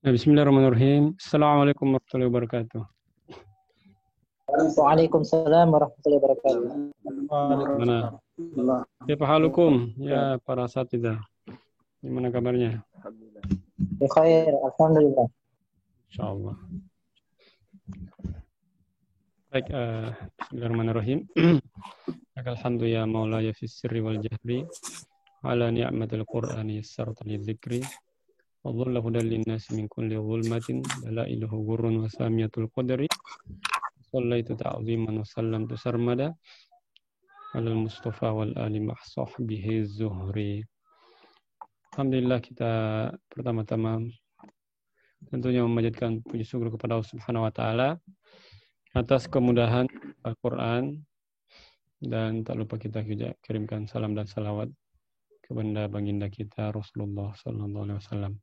Bismillahirrahmanirrahim. Assalamualaikum warahmatullahi wabarakatuh. Waalaikumsalam warahmatullahi wabarakatuh. Mana? Kaifa halukum ya para asatidzah? Gimana kabarnya? Bikhair, alhamdulillah. Insyaallah. Baik, bismillahirrahmanirrahim. Alhamdulillah ya maulaya fis sirri wal jahri ala ni'matil qur'ani yassarta lidzikri wa dhalla hudal linnasi min kulli dhulmatin dalailuhu ghurrun wa samiyatul qadri sallaitu ta'ziman wa sallamtu sarmada alal mustafa wal ali mahsahbihi zuhri. Alhamdulillah, kita pertama-tama tentunya memanjatkan puji syukur kepada Allah Subhanahu wa taala atas kemudahan Al-Qur'an, dan tak lupa kita juga kirimkan salam dan salawat kepada baginda kita Rasulullah sallallahu alaihi wasallam.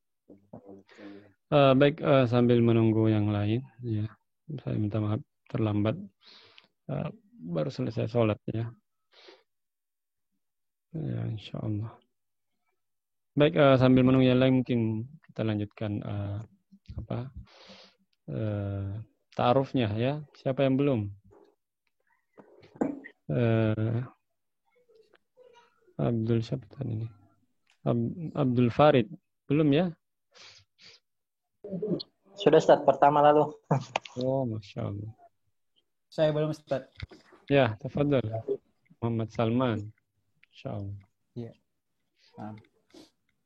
Baik, sambil menunggu yang lain ya. Saya minta maaf terlambat. Baru selesai sholat ya. Ya, insyaallah. Baik, sambil menunggu yang lain mungkin kita lanjutkan ta'arufnya ya. Siapa yang belum? Abdul siapa tadi ini? Abdul Farid belum ya? Sudah Ustaz, pertama lalu. Oh, Masya Allah. Saya belum Ustaz. Ya, tafadhal. Muhammad Salman. Insya Allah. Iya.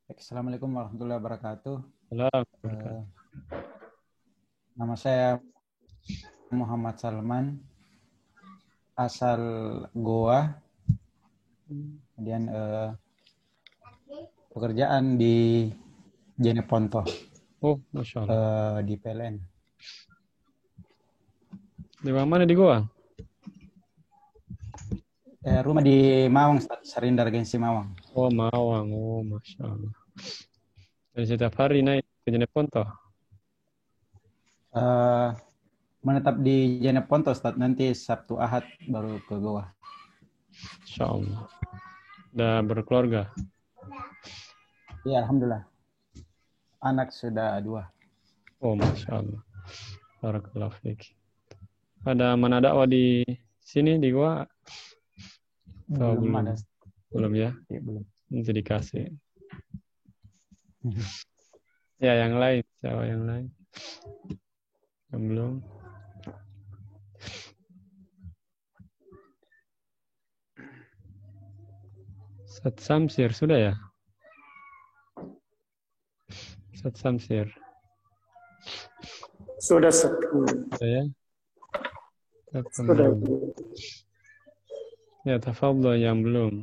Assalamualaikum warahmatullahi wabarakatuh. Nama saya Muhammad Salman, asal Goa. Kemudian pekerjaan di Jeneponto. Oh, Masya Allah. Di PLN. Di mana di Goa? Rumah di Mawang, Sarindar Gengsi Mawang. Oh, Mawang. Oh, Masya Allah. Jadi setiap hari naik ke Jeneponto? Menetap di Jeneponto, Ustaz. Nanti Sabtu Ahad baru ke Goa. Insya Allah. Udah berkeluarga? Iya, alhamdulillah. Anak sudah 2. Oh, Masya Allah. Barakallahu fiik. Ada mana dakwah di sini di Goa? Belum ada. Belum ya? Ya, belum. Nanti dikasih. Ya, yang lain. Siapa yang lain? Yang belum? Sat Samsir, sudah ya? Sat Samsir. Sudah ya? Sudah. Ya, tafadhal yang belum.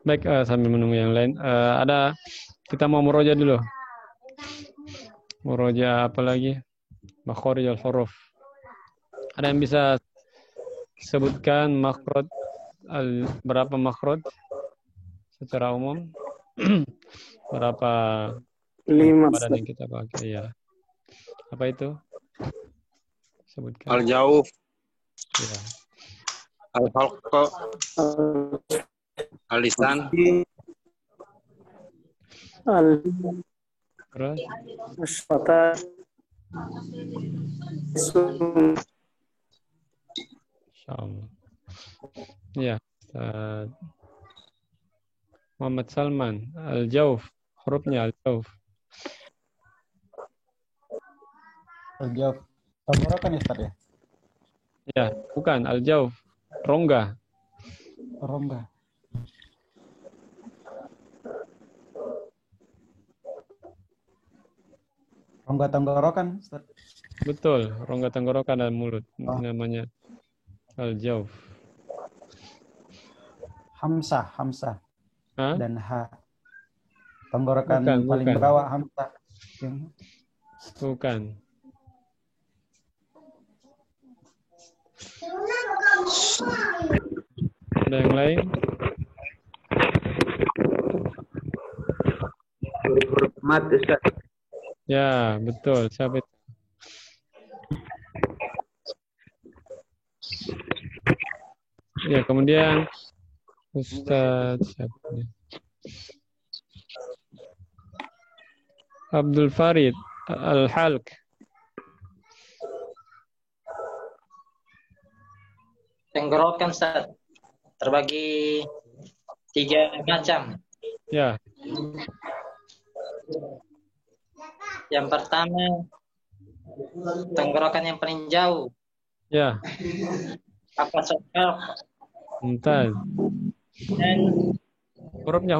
Baik, sambil menunggu yang lain, kita mau murojaah dulu. Murojaah apa lagi? Makharijul huruf. Ada yang bisa sebutkan makhraj berapa makhraj secara umum? Berapa 5 badan yang kita pakai ya? Apa itu? Sebutkan. Al-Jauf. Ya. Al-Halqa. Al-Lisan. Terus? Al-Syafata. Insyaallah. Ya. Muhammad Salman. Al-Jauf. Hurufnya Al-Jauf. Al-Jauf. Tenggorokan ya, Ustaz ya? Ya, bukan Al-Jauf. Rongga. Rongga. Rongga tenggorokan, Ustaz. Betul, rongga tenggorokan dan mulut. Namanya Al-Jauf. Hamzah. Hah? Dan H. Tenggorokan paling bawah Hamzah. Bukan. Ada yang lain? Huruf mat, Ustaz. Ya, betul. Siapa itu? Ya, kemudian Ustaz siapa ini? Abdul Farid Al-Halq. Tenggorokan Ustaz terbagi 3 macam. Ya, Yang pertama, tenggorokan yang paling jauh. ya. Apa soal? Mumtaz. Dan Hurufnya.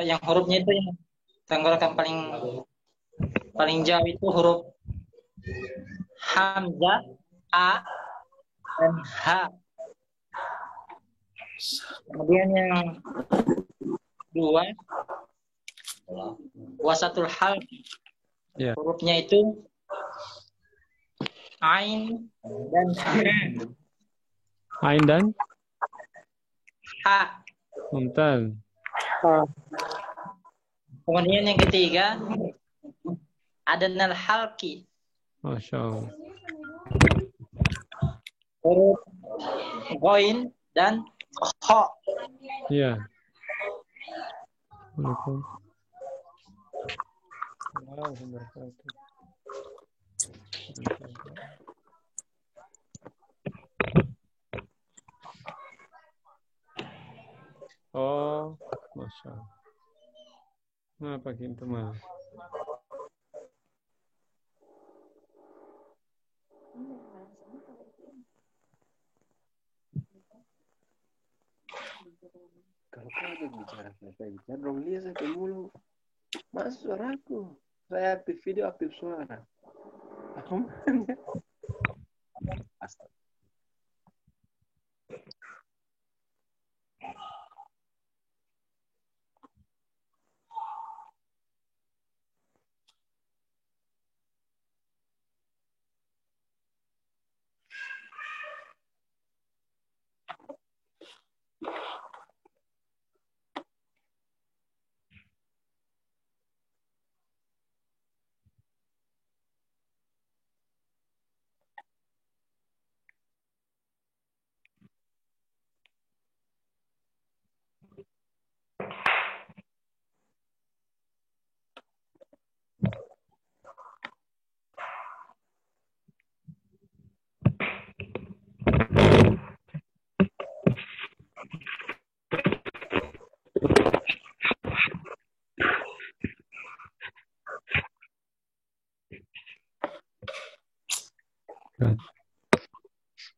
yang hurufnya itu yang tenggorokan paling jauh itu huruf Hamzah, A, dan H. Kemudian yang kedua, wasatul hal, Ya. hurufnya itu Ain dan H. Ain dan H. Mumtaz. Kemudian yang ketiga, Adnal halki, Masya Allah. huruf Ghain dan Kha. Iya. Waalaikumsalam. Oh, Masya Allah. Kenapa gitu, Mas? Kalau kau ajak bicara, saya bicara dong dia sampai mulu. Masuk suaraku. Saya aktif video, aktif suara. Aku mana? Astaga.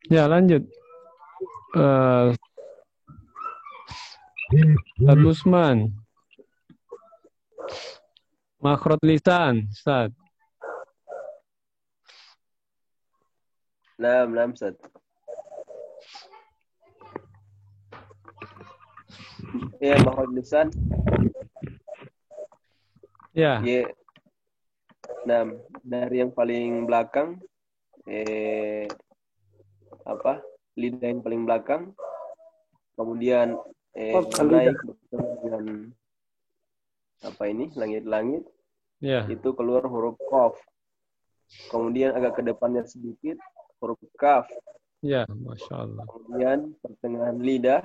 Ya, lanjut. Ustaz Usman. Makhraj lisan, Ustaz. Nah, Ustaz. Ya, makhraj lisan. Ya. Ya. Nah, dari yang paling belakang, lidah yang paling belakang, kemudian naik dengan langit-langit, Ya. itu keluar huruf Qaf. Kemudian agak ke depannya sedikit huruf Kaf. Ya, Masya Allah. Kemudian pertengahan lidah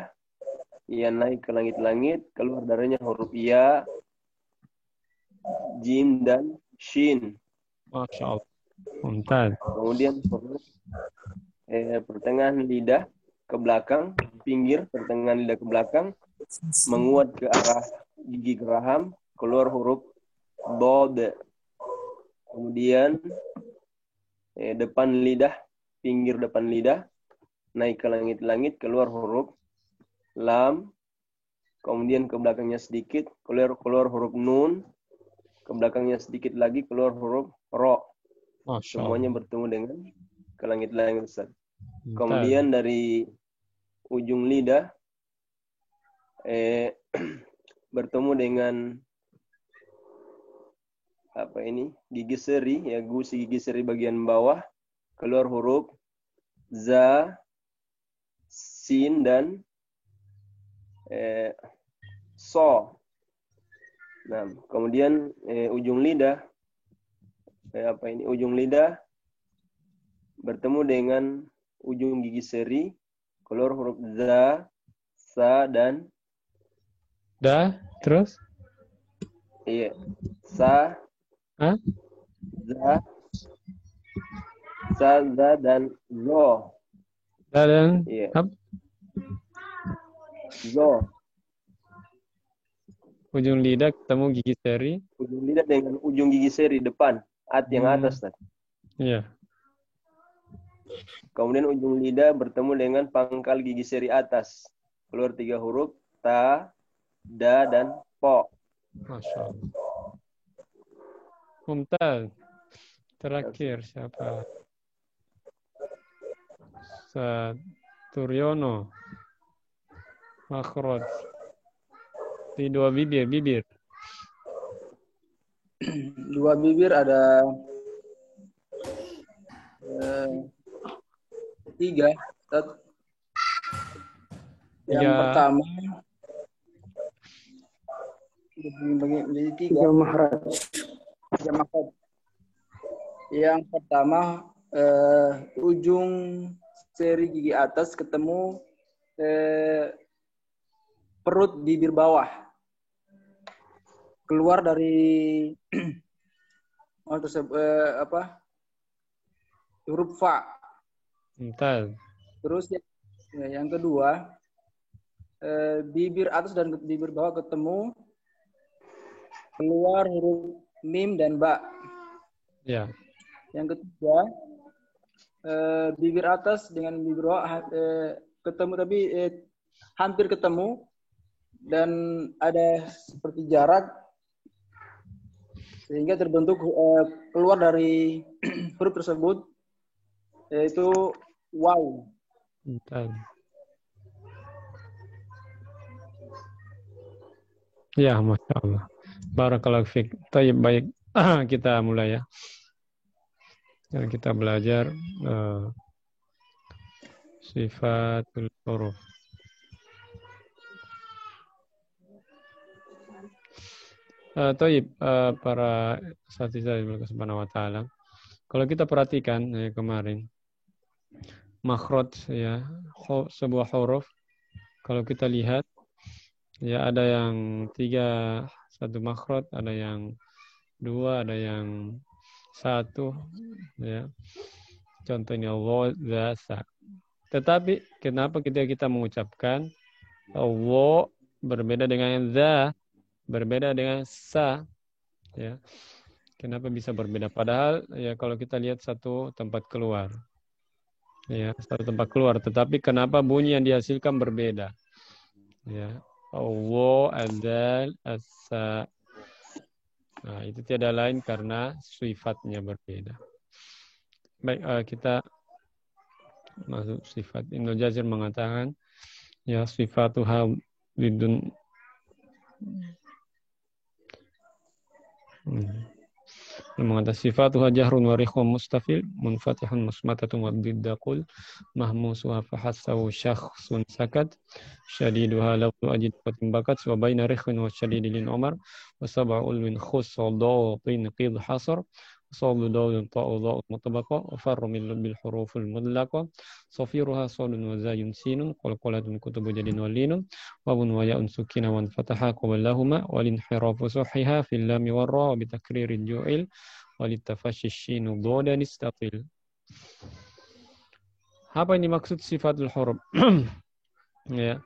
yang naik ke langit-langit, keluar darinya huruf Ya, Jim dan Shin. Masya Allah. Mumtaz. Kemudian huruf pertengahan lidah ke belakang, pinggir pertengahan lidah ke belakang, menguat ke arah gigi geraham, keluar huruf Dod. Kemudian depan lidah, pinggir depan lidah, naik ke langit-langit, keluar huruf Lam. Kemudian ke belakangnya sedikit, keluar huruf Nun. Ke belakangnya sedikit lagi, keluar huruf Ro. Semuanya bertemu dengan ke langit-langit, Ustaz. Kemudian dari ujung lidah bertemu dengan gigi seri, ya, gusi gigi seri bagian bawah, keluar huruf Za, Sin dan So. Nah, kemudian ujung lidah ujung lidah bertemu dengan ujung gigi seri keluar huruf za, sa, dan Da, terus? iya, sa, Hah? za, dan zo. Da dan Iya, hap, zo. ujung lidah ketemu gigi seri. Ujung lidah dengan ujung gigi seri depan, yang atas. Ustaz. Iya. Kemudian ujung lidah bertemu dengan pangkal gigi seri atas. Keluar 3 huruf, ta, da, dan po. Masya Allah. Mumtaz. Terakhir siapa? Saturyono. Makhraj. Di 2 bibir. Dua bibir ada 3. Yang Tiga. pertama menjadi 3. Tiga mahraj. Yang pertama ujung seri gigi atas ketemu perut bibir bawah. Keluar dari huruf fa. Mumtaz. Terus yang kedua bibir atas dan bibir bawah ketemu, keluar huruf mim dan ba. Ya. Yang ketiga bibir atas dengan bibir bawah ketemu tapi hampir ketemu dan ada seperti jarak sehingga terbentuk keluar dari huruf tersebut yaitu waw. Mumtaz. Ya, Masya Allah. Barakallahu fiik. Baik. Kita mulai ya. Dan kita belajar sifatul huruf. Para asatidzah Allah Subhanahu wa taala. Kalau kita perhatikan kemarin makhraj ya, sebuah huruf kalau kita lihat ya ada yang 3 satu makhraj, ada yang 2, ada yang 1 ya. Contohnya wa, za, sa. Tetapi kenapa kita mengucapkan wa berbeda dengan za, berbeda dengan sa ya? Kenapa bisa berbeda? Padahal ya kalau kita lihat satu tempat keluar. Ya, satu tempat keluar, tetapi kenapa bunyi yang dihasilkan berbeda? Ya. Wa, adzal, as-sa. Nah, itu tiada lain karena sifatnya berbeda. Baik, kita masuk sifat. Ibnu Jazir mengatakan ya sifatuha lidun mengatakan sifatuha jahrun wa rikhun mustafil munfatihun musmatatun wa diddaqul mahmusuha fahassahu syakhsun sakat syadiduha lawdu ajid bakat wa baina rikhin wa syadidilin umar wa sab'ul min khus wa dawtin qid hasar صاد دال طاء ضاء مطبقة وفر من بالحروف المطلقة صفيرها صاد وزاي سين قلقلة كتب جد ولين واب وياء سكين وانفتحا قبلهما والانحراف صحها في اللام والراء بتكرير الجوئل وللتفشي الشين ضودا استطيل. Apa ini maksud sifatul huruf? Ya.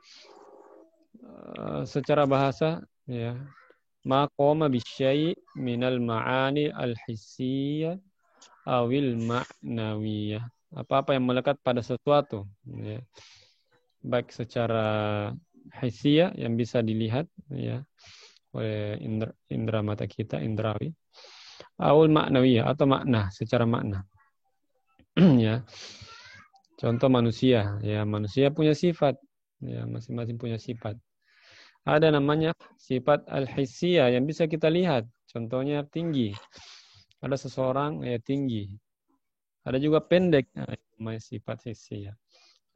Secara bahasa ya, ma qoma bisyai' minal ma'ani al-hissiyah awil ma'nawiyah. Apa-apa yang melekat pada sesuatu ya. Baik secara hissiyah yang bisa dilihat ya oleh indera mata kita, indrawi, awil ma'nawiyah atau makna, secara makna. Ya. Contoh manusia, ya manusia punya sifat, ya masing-masing punya sifat. Ada namanya sifat al-hissiyah yang bisa kita lihat. Contohnya tinggi. Ada seseorang ya tinggi. Ada juga pendek, namanya sifat hissiyah.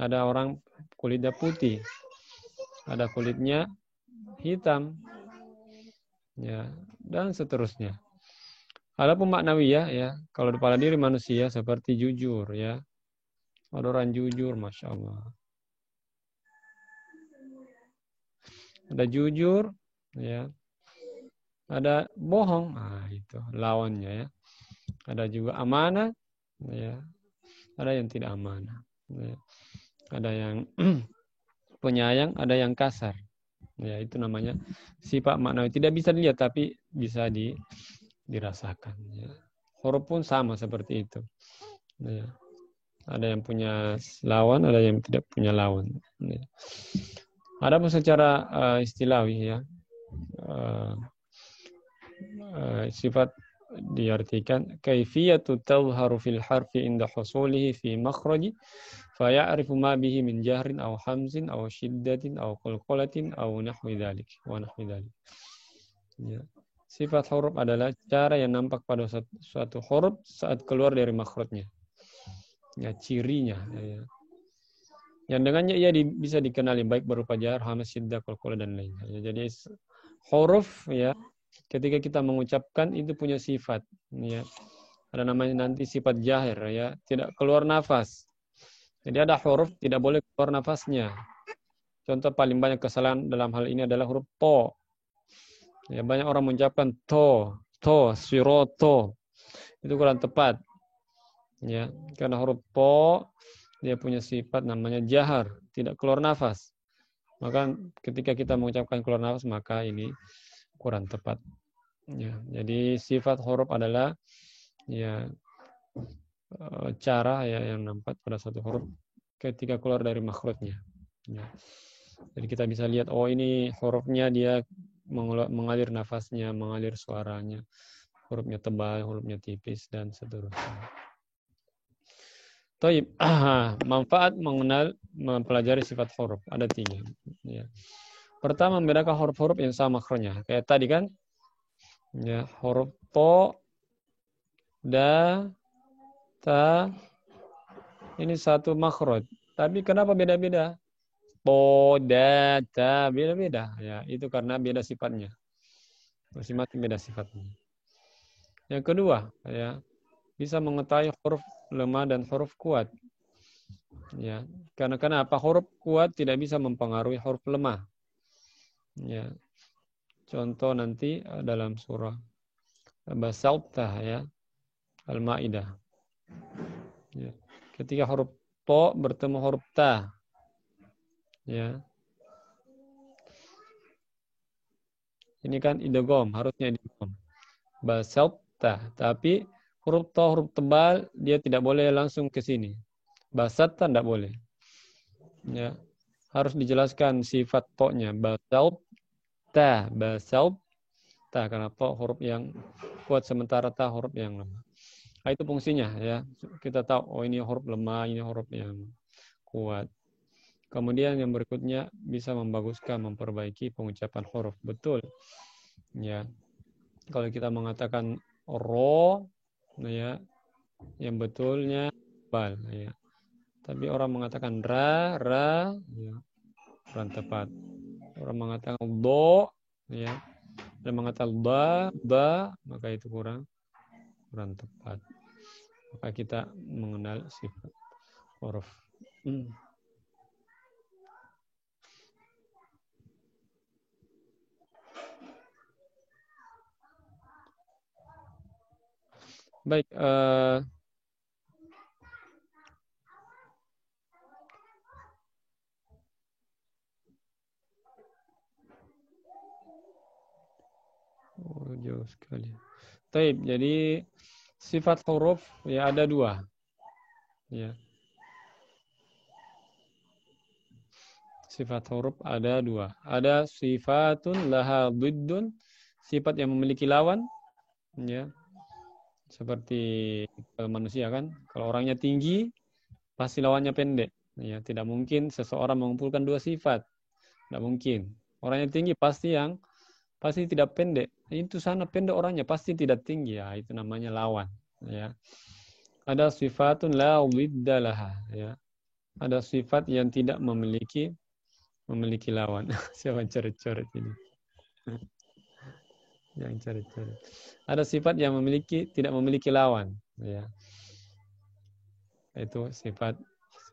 Ada orang kulitnya putih. Ada kulitnya hitam. Ya, dan seterusnya. Adapun maknawiyah ya, kalau pada diri manusia seperti jujur ya. Ada orang jujur, Masya Allah. Ada jujur, ya. Ada bohong, itu lawannya ya. Ada juga amanah, ya. Ada yang tidak amanah, ya. Ada yang penyayang, ada yang kasar. Ya, itu namanya sifat maknawi. Tidak bisa dilihat tapi bisa dirasakan. Ya. Huruf pun sama seperti itu. Ya. Ada yang punya lawan, ada yang tidak punya lawan. Ya. Ada pun secara istilahi ya. Sifat diartikan kaifiyatu tadhharu fil harfi inda husulihi fi makhraji fa ya'rifu ma bihi min jahrin aw hamzin aw shiddatin aw qalqalatin aw nahwi dzalik wa nahwi dzalik. Ya. Sifat huruf adalah cara yang nampak pada suatu huruf saat keluar dari makhrajnya. Ya, cirinya ya. Yang dengannya ia bisa dikenali baik berupa jar, hamzah, syiddah, qalqalah dan lainnya. Ya, jadi huruf ya ketika kita mengucapkan itu punya sifat ya. Ada namanya nanti sifat jahir ya, tidak keluar nafas. Jadi ada huruf tidak boleh keluar nafasnya. Contoh paling banyak kesalahan dalam hal ini adalah huruf to. Ya, banyak orang mengucapkan to, siroto. Itu kurang tepat. Ya, karena huruf to dia punya sifat namanya jahar, tidak keluar nafas. Maka ketika kita mengucapkan keluar nafas maka ini kurang tepat. Ya, jadi sifat huruf adalah ya cara ya yang nampak pada satu huruf ketika keluar dari makhrajnya. Ya. Jadi kita bisa lihat oh ini hurufnya dia mengalir nafasnya, mengalir suaranya. Hurufnya tebal, hurufnya tipis dan seterusnya. Taib. Manfaat mengenal mempelajari sifat huruf ada 3. Ya. Pertama membedakan huruf-huruf yang sama makhrajnya. Kayak tadi kan ya, huruf to, da, ta, ini satu makhraj. Tapi kenapa beda-beda? To, da, ta, beda-beda. Ya, itu karena beda sifatnya. Masing-masing beda sifatnya. Yang kedua, ya, bisa mengetahui huruf lemah dan huruf kuat. Ya, karena kenapa? Huruf kuat tidak bisa mempengaruhi huruf lemah. Ya. Contoh nanti dalam surah Basaltah ya, Al-Maidah. Ya. Ketika huruf to bertemu huruf ta. Ya. Ini kan idgham, harusnya idgham. Basaltah, tapi huruf to huruf tebal dia tidak boleh langsung ke sini. Basatta tidak boleh. Ya. Harus dijelaskan sifat to-nya. Basaltah, basaltah karena to huruf yang kuat sementara ta huruf yang lemah. Nah, itu fungsinya ya. Kita tahu oh ini huruf lemah, ini huruf yang kuat. Kemudian yang berikutnya bisa membaguskan, memperbaiki pengucapan huruf. Betul. Ya. Kalau kita mengatakan ro ya, yang betulnya bal ya. Tapi orang mengatakan ra, ya, kurang tepat. Orang mengatakan do, ya, dan mengatakan ba, maka itu kurang tepat. Maka kita mengenal sifat huruf. Baik. Oh, jauh sekali. Taib, jadi sifat huruf ya ada 2. Ya. Sifat huruf ada 2. Ada sifatun laha diddun, sifat yang memiliki lawan. Ya. Seperti manusia kan, kalau orangnya tinggi pasti lawannya pendek. Ya, tidak mungkin seseorang mengumpulkan 2 sifat. Tidak mungkin. Orangnya tinggi pasti tidak pendek. Itu sana pendek orangnya pasti tidak tinggi. Ya, itu namanya lawan. Ya. Ada sifatun la widda laha. Ya. Ada sifat yang tidak memiliki lawan. Siapa coret-coret ini? Yang coret-coret. Ada sifat yang tidak memiliki lawan. Ya. Itu sifat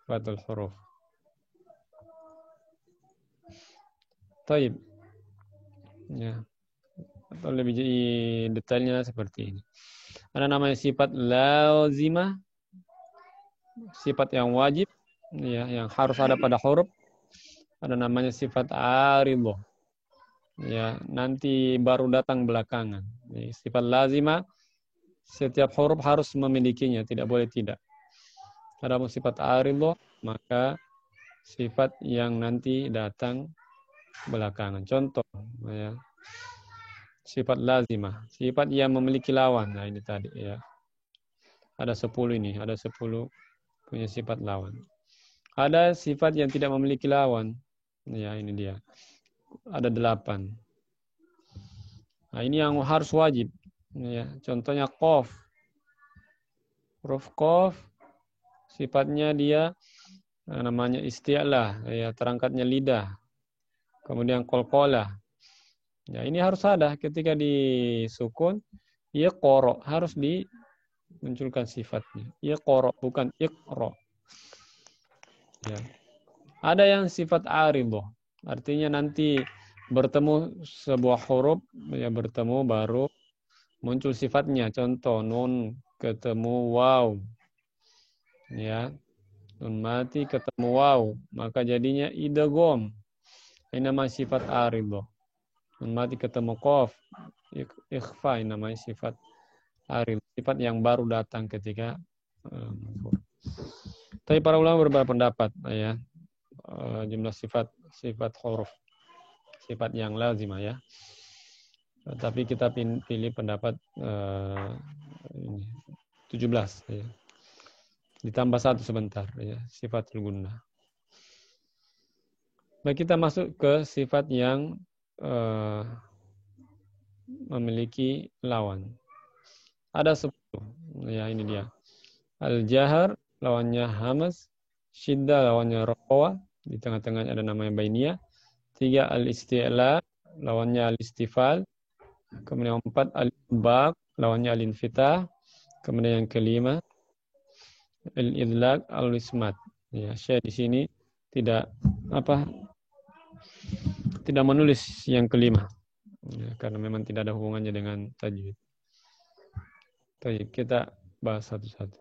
sifatul huruf. Taib. Ya. Atau lebih detailnya seperti ini. Ada namanya sifat lazimah, sifat yang wajib, ya, yang harus ada pada huruf. Ada namanya sifat aridhah. Ya, nanti baru datang belakangan. Sifat lazimah, setiap huruf harus memilikinya, tidak boleh tidak. Ada sifat aridhah, maka sifat yang nanti datang belakangan. Contoh, ya. Sifat lazimah, sifat yang memiliki lawan. Nah, ini tadi, ya. Ada 10 ini, ada 10 punya sifat lawan. Ada sifat yang tidak memiliki lawan. Ya, ini dia. Ada 8. Nah, ini yang harus wajib. Ya, contohnya qaf. Huruf qaf, sifatnya dia namanya isti'lah, ya, terangkatnya lidah. Kemudian qalqalah. Ya, ini harus ada ketika disukun, ya qara, harus dimunculkan sifatnya. Ya qara, bukan iqra. Ya. Ada yang sifat aridhah, artinya nanti bertemu sebuah huruf, ya bertemu baru muncul sifatnya. Contoh nun ketemu waw. Ya. Nun mati ketemu waw, maka jadinya idgham. Ini namanya sifat aridhah. Nun mati ketemu qaf, ikhfa, ini namanya sifat aridhah, sifat yang baru datang ketika tapi para ulama berbeda pendapat, ya. Jumlah sifat huruf, sifat yang lazimah, ya. Tapi kita pilih pendapat 17, ya. Ditambah 1 sebentar, ya, sifatul gunnah. Baik, kita masuk ke sifat yang memiliki lawan. Ada 10, ya, ini dia. Al-jahar lawannya hamas, syiddah lawannya raqa, di tengah-tengahnya ada namanya bainiyah. 3 al-isti'la lawannya al-istifal. Kemudian 4 al-baq lawannya al-infitah. Kemudian yang kelima al-idlaq al-ismat. Ya, saya di sini tidak menulis yang kelima, ya, karena memang tidak ada hubungannya dengan tajwid. Baik, kita bahas satu-satu.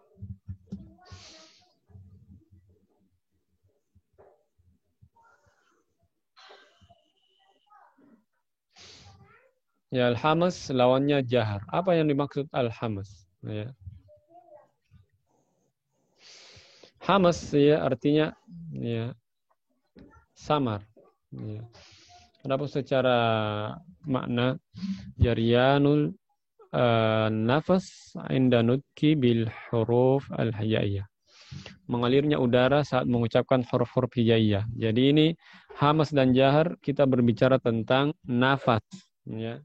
Ya, al-hamas lawannya jahar. Apa yang dimaksud al-hamas? Ya. Hamas, ya, artinya, ya, samar. Ya. Adapun secara makna jaryanul nafas inda nutki bil huruf al-hijaiyah. Mengalirnya udara saat mengucapkan huruf-huruf hijaiyah. Jadi ini hamas dan jahar, kita berbicara tentang nafas, ya.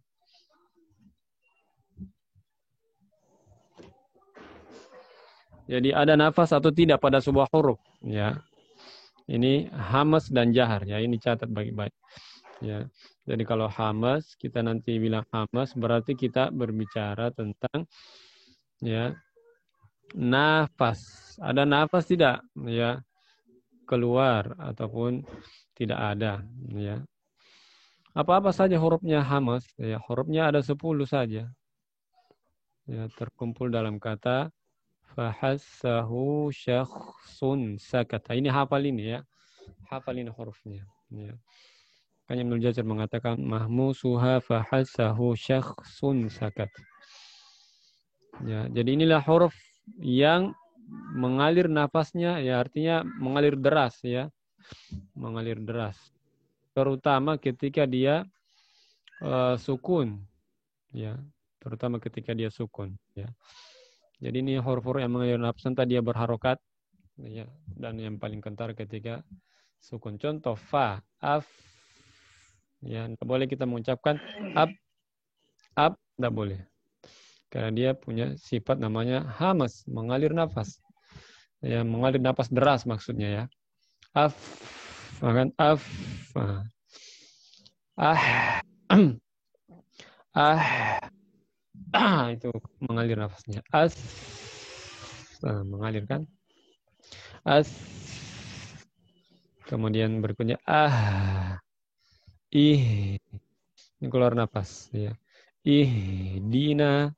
Jadi ada nafas atau tidak pada sebuah huruf, ya. Ini hamas dan jahar, ya, ini catat baik-baik. Ya. Jadi kalau hamas, kita nanti bilang hamas berarti kita berbicara tentang, ya, nafas. Ada nafas tidak, ya, keluar ataupun tidak ada, ya. Apa-apa saja hurufnya hamas, ya, hurufnya ada 10 saja. Ya, terkumpul dalam kata fahassahu syakhsun sakata. Ini hafal ini, ya. Hafal ini hurufnya, ya. Makanya Ibnu Jazir mengatakan mahmusuha fahassahu syakhsun sakat. Ya, jadi inilah huruf yang mengalir nafasnya, ya, artinya mengalir deras, ya. Mengalir deras. Terutama ketika dia sukun, ya. Terutama ketika dia sukun, ya. Jadi ini huruf-huruf yang mengalir nafas, entah dia berharokat, ya, dan yang paling kentar ketika sukun. Contoh fa, af, ya, tidak boleh kita mengucapkan ab, tidak boleh, karena dia punya sifat namanya hamas, mengalir nafas, ya, mengalir nafas deras maksudnya, ya. Af, makan af, itu mengalir nafasnya. As, mengalir kan? As, Kemudian berikutnya ih, ini keluar nafas ya. Dina,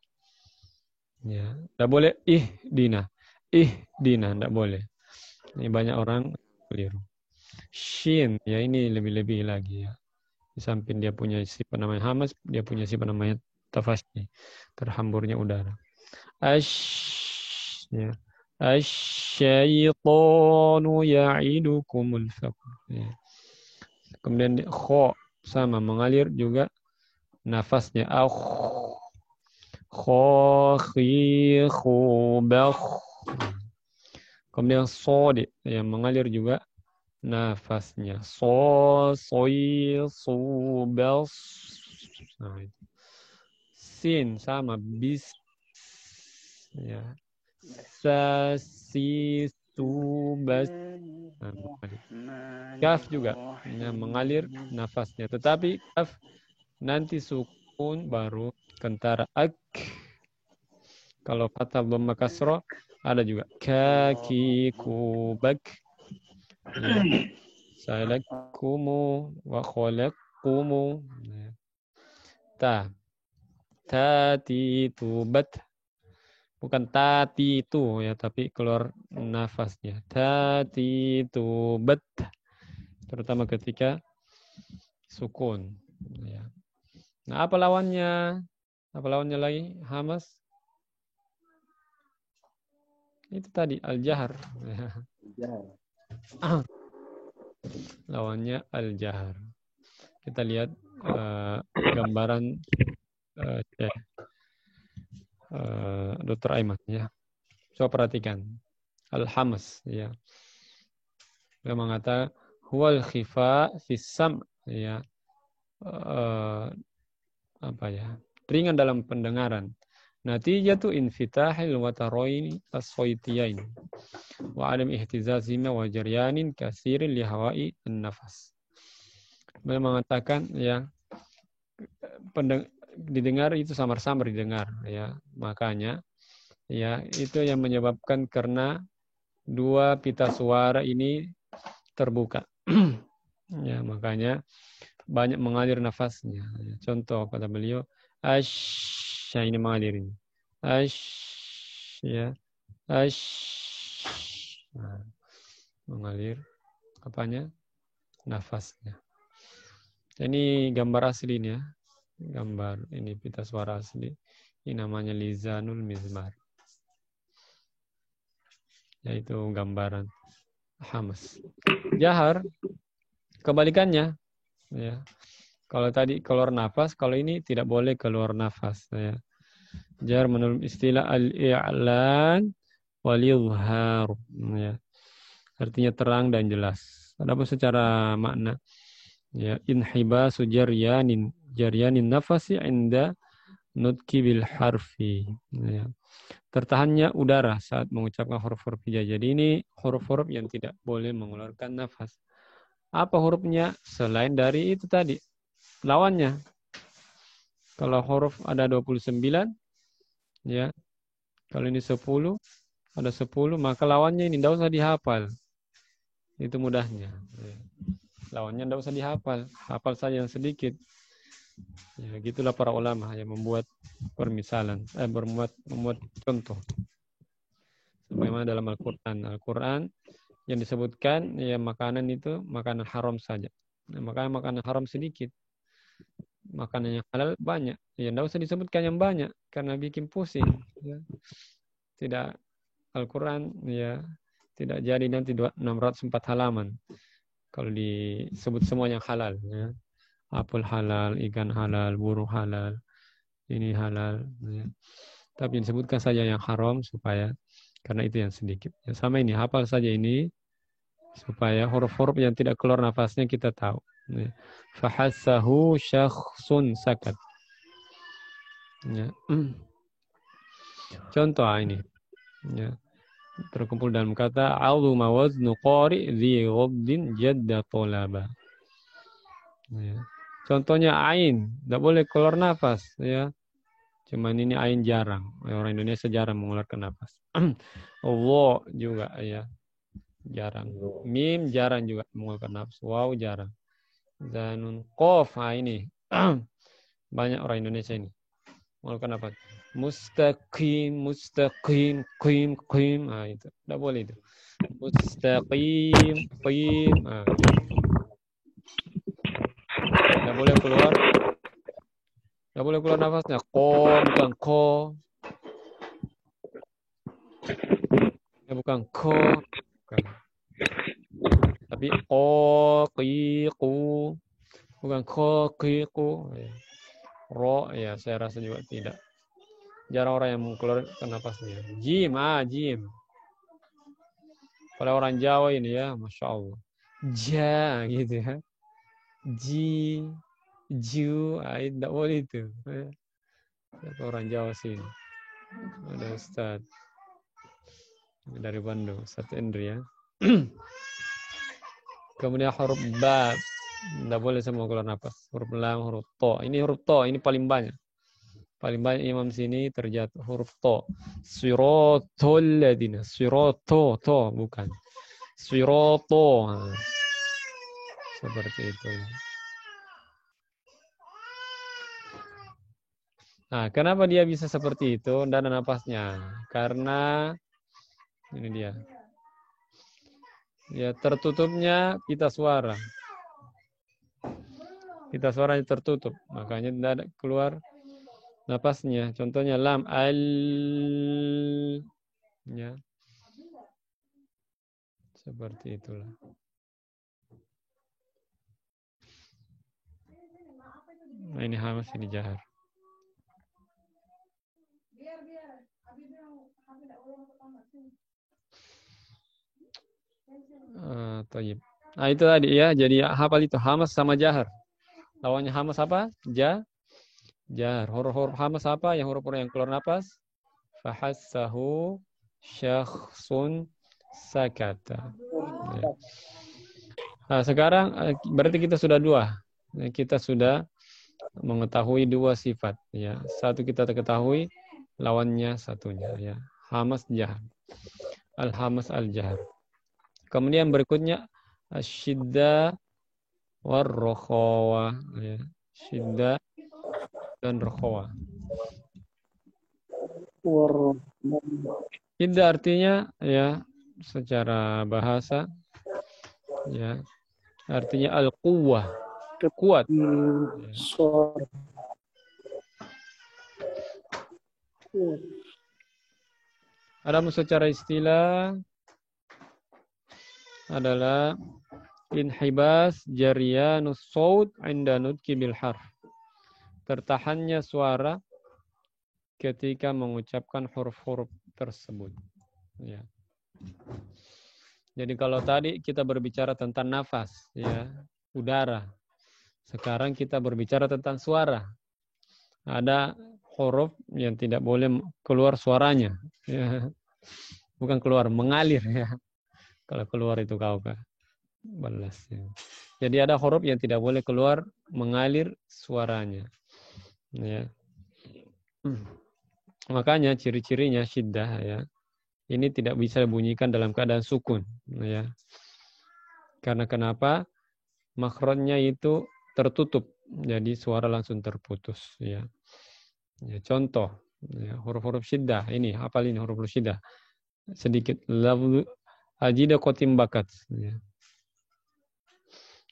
ya, tidak boleh dina, tidak boleh. Ini banyak orang keliru. Shin, ya ini lebih-lebih lagi ya. Di samping dia punya sifat namanya hamas, dia punya sifat namanya tafasyi, terhamburnya udara. Ya. Asyaitonu ya'idukumul faqr. Ya. Kemudian kho sama mengalir juga nafasnya. Khi khubakh. Kemudian sodi yang mengalir juga nafasnya. Soi subas. Nah, sin sama bis. Ya. Si subas. Kaf juga mengalir nafasnya. Tetapi kaf nanti sukun baru kentara ak. Kalau fathah dhamma kasra ada juga kaki kubak. Ya. Salakumu wa khalaqkumu. Ya. Tati tubat. Bukan tati itu ya, tapi keluar nafasnya. Tati tubat. Terutama ketika sukun. Ya. Nah, apa lawannya? Apa lawannya lagi? Hamas. Itu tadi al-jahar. Lawannya al-jahar. Kita lihat gambaran Dr. Aiman ya. Coba perhatikan. Al-hamas ya. Dia mengatakan huwal khifa fis sam ya. Apa ya? Ringan dalam pendengaran. Natijatu infitahil wataroini as-soytiyain wa adam ihtizazima wa jaryanin kasirin li hawai an-nafas. Beliau mengatakan ya didengar itu samar-samar didengar ya. Makanya ya itu yang menyebabkan karena dua pita suara ini terbuka. Ya, makanya banyak mengalir nafasnya. Contoh kata beliau ini mengalir ini. Ya. Nah, mengalir apanya? Nafasnya. Ini gambar asli ini ya. Gambar ini pita suara asli. Ini namanya lizanul mizmar. Yaitu gambaran hamas. Jahar kebalikannya ya. Kalau tadi keluar nafas, kalau ini tidak boleh keluar nafas ya. Jar menurut istilah al-i'lan wal-izhar ya. Artinya terang dan jelas. Adapun secara makna ya inhibasu jaryanin nafasi inda nutki bil harfi ya. Tertahannya udara saat mengucapkan huruf-huruf hijai. Jadi ini huruf-huruf yang tidak boleh mengeluarkan nafas. Apa hurufnya selain dari itu tadi? Lawannya. Kalau huruf ada 29 ya. Kalau ini 10 ada 10 maka lawannya ini tidak usah dihafal. Itu mudahnya. Ya. Lawannya tidak usah dihafal. Hafal saja yang sedikit. Ya, gitulah para ulama yang membuat permisalan, membuat contoh. Sebagaimana dalam Al-Qur'an. Al-Qur'an yang disebutkan ya makanan itu makanan haram saja. Nah, makanan haram sedikit. Makanan yang halal banyak. Ya tidak usah disebutkan yang banyak karena bikin pusing. Ya. Tidak Al-Qur'an ya tidak jadi nanti 604 halaman kalau disebut semua yang halal ya. Apel halal, ikan halal, burung halal, ini halal. Ya. Tapi disebutkan saja yang haram supaya karena itu yang sedikit. Ya, sama ini hafal saja ini supaya huruf-huruf yang tidak keluar nafasnya kita tahu. Ya. Fahassahu syakhsun sakat. Ya. Contoh ini. Ya. Terkumpul dalam kata a'udzu mawaznu qari dzi ghaddin jadda talaba. Ya. Contohnya ain, tidak boleh keluar nafas ya. Cuman ini ain jarang. Orang Indonesia jarang mengeluarkan nafas. Allah juga ya. jarang. Mim jarang juga mengeluarkan nafas. Waw jarang. Zanun, qaf, ini banyak orang Indonesia ini mengeluarkan nafas. Mustaqim, mustaqim, qim, qim. Itu tidak boleh itu. Mustaqim, qim. Tidak boleh keluar. Tidak boleh keluar nafasnya. Ko, bukan ko. Ya, bukan ko. Bukan. Tapi ko, qi, ku. Bukan ko, qi, ku. Ro, ya saya rasa juga tidak. Jarang orang yang mengeluarkan nafasnya. Jim, jim. Kalau orang Jawa ini ya, Masya Allah. Ja, gitu ya. Ji, ju, tidak boleh itu. Orang Jawa sini. Ada Ustaz dari Bandung, Ustaz Endri ya. Kemudian huruf ba, tidak boleh semua keluar nafas. Huruf lam, huruf to. Ini huruf to, ini paling banyak. Paling banyak imam sini terjatuh huruf to. Siratul ladina, sirato, to bukan. Sirato. Seperti itu. Nah, kenapa dia bisa seperti itu? Tidak ada napasnya. Karena ini dia. Ya, tertutupnya pita suara. Pita suaranya tertutup, makanya tidak ada keluar napasnya. Contohnya lam, al, ya. Seperti itulah. Nah, ini hamas, ini jahar. Tayyib. Nah, itu tadi ya. Jadi hafal itu hamas sama jahar. Lawannya hamas apa? Jahar. Huruf-huruf hamas apa? Yang huruf-huruf yang keluar napas. Fahassahu syakhsun sakata. Ya. Nah, sekarang berarti kita sudah dua. Kita sudah mengetahui dua sifat. Ya. Satu kita ketahui, lawannya satunya. Ya. Hamas jahar. Al-hamas al-jahar. Kemudian berikutnya asyidda war-rokhawa. Ya. Syidda dan rokhawa. Syidda artinya ya secara bahasa ya artinya al-quwwah, kuat. Adapun secara istilah adalah inhibas jariyanus saut 'inda nutqi bil harf. Tertahannya suara ketika mengucapkan huruf-huruf tersebut. Ya. Jadi kalau tadi kita berbicara tentang nafas, ya, udara. Sekarang kita berbicara tentang suara. Ada huruf yang tidak boleh keluar suaranya. Ya. Bukan keluar, mengalir. Ya. Kalau keluar itu kau balas. Ya. Jadi ada huruf yang tidak boleh keluar, mengalir suaranya. Ya. Makanya ciri-cirinya syiddah ya. Ini tidak bisa dibunyikan dalam keadaan sukun ya. Karena kenapa? Makhrajnya itu tertutup. Jadi suara langsung terputus ya. Ya contoh ya, huruf-huruf syiddah ini, hafal ini huruf syiddah. Sedikit lafzu ajida qatim bakat ya.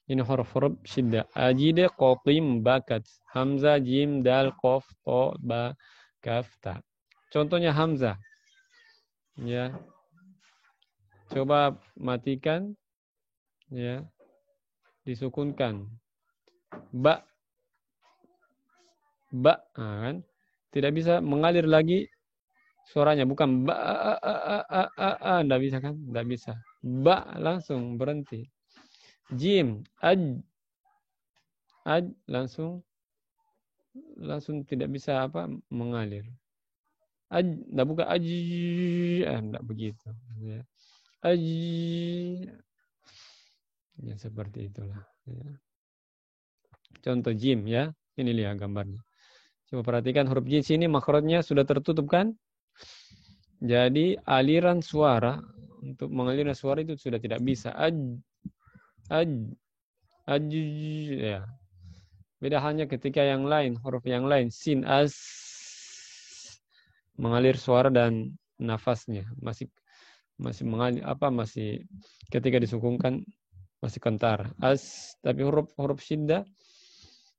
Ini huruf-huruf syiddah. Ajida qatim bakat. Hamzah, jim, dal, qaf, ta, ba, kaf, ta. Contohnya hamzah. Ya. Coba matikan. Ya. Disukunkan. Ba. Ba, kan? Tidak bisa mengalir lagi suaranya, bukan ba enggak bisa kan? Enggak bisa. Ba langsung berhenti. Jim, aj langsung tidak bisa mengalir. Enggak bukan aj, enggak begitu. Ya. Aj, ya seperti itulah. Ya. Contoh jim ya, ini lihat gambarnya. Coba perhatikan huruf jim sini makhrajnya sudah tertutup kan? Jadi aliran suara untuk mengalirnya suara itu sudah tidak bisa. Ya. Beda hanya ketika yang lain, huruf yang lain, sin, as, mengalir suara dan nafasnya masih mengalir masih ketika disukunkan masih kentara. As, tapi huruf syiddah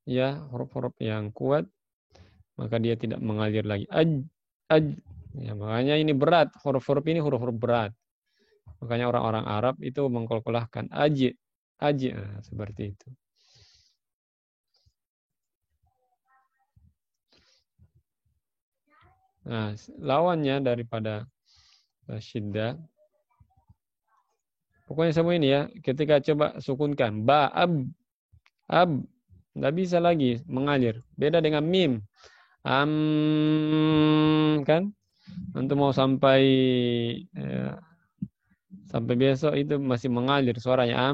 ya, huruf-huruf yang kuat maka dia tidak mengalir lagi. Ya, makanya ini berat, huruf-huruf ini huruf-huruf berat. Makanya orang-orang Arab itu mengkolkolahkan aji, nah, seperti itu. Nah, lawannya daripada syiddah, pokoknya semua ini ya, ketika coba sukunkan, ba, ab, nggak bisa lagi mengalir. Beda dengan mim, kan? Untuk mau sampai sampai besok itu masih mengalir suaranya,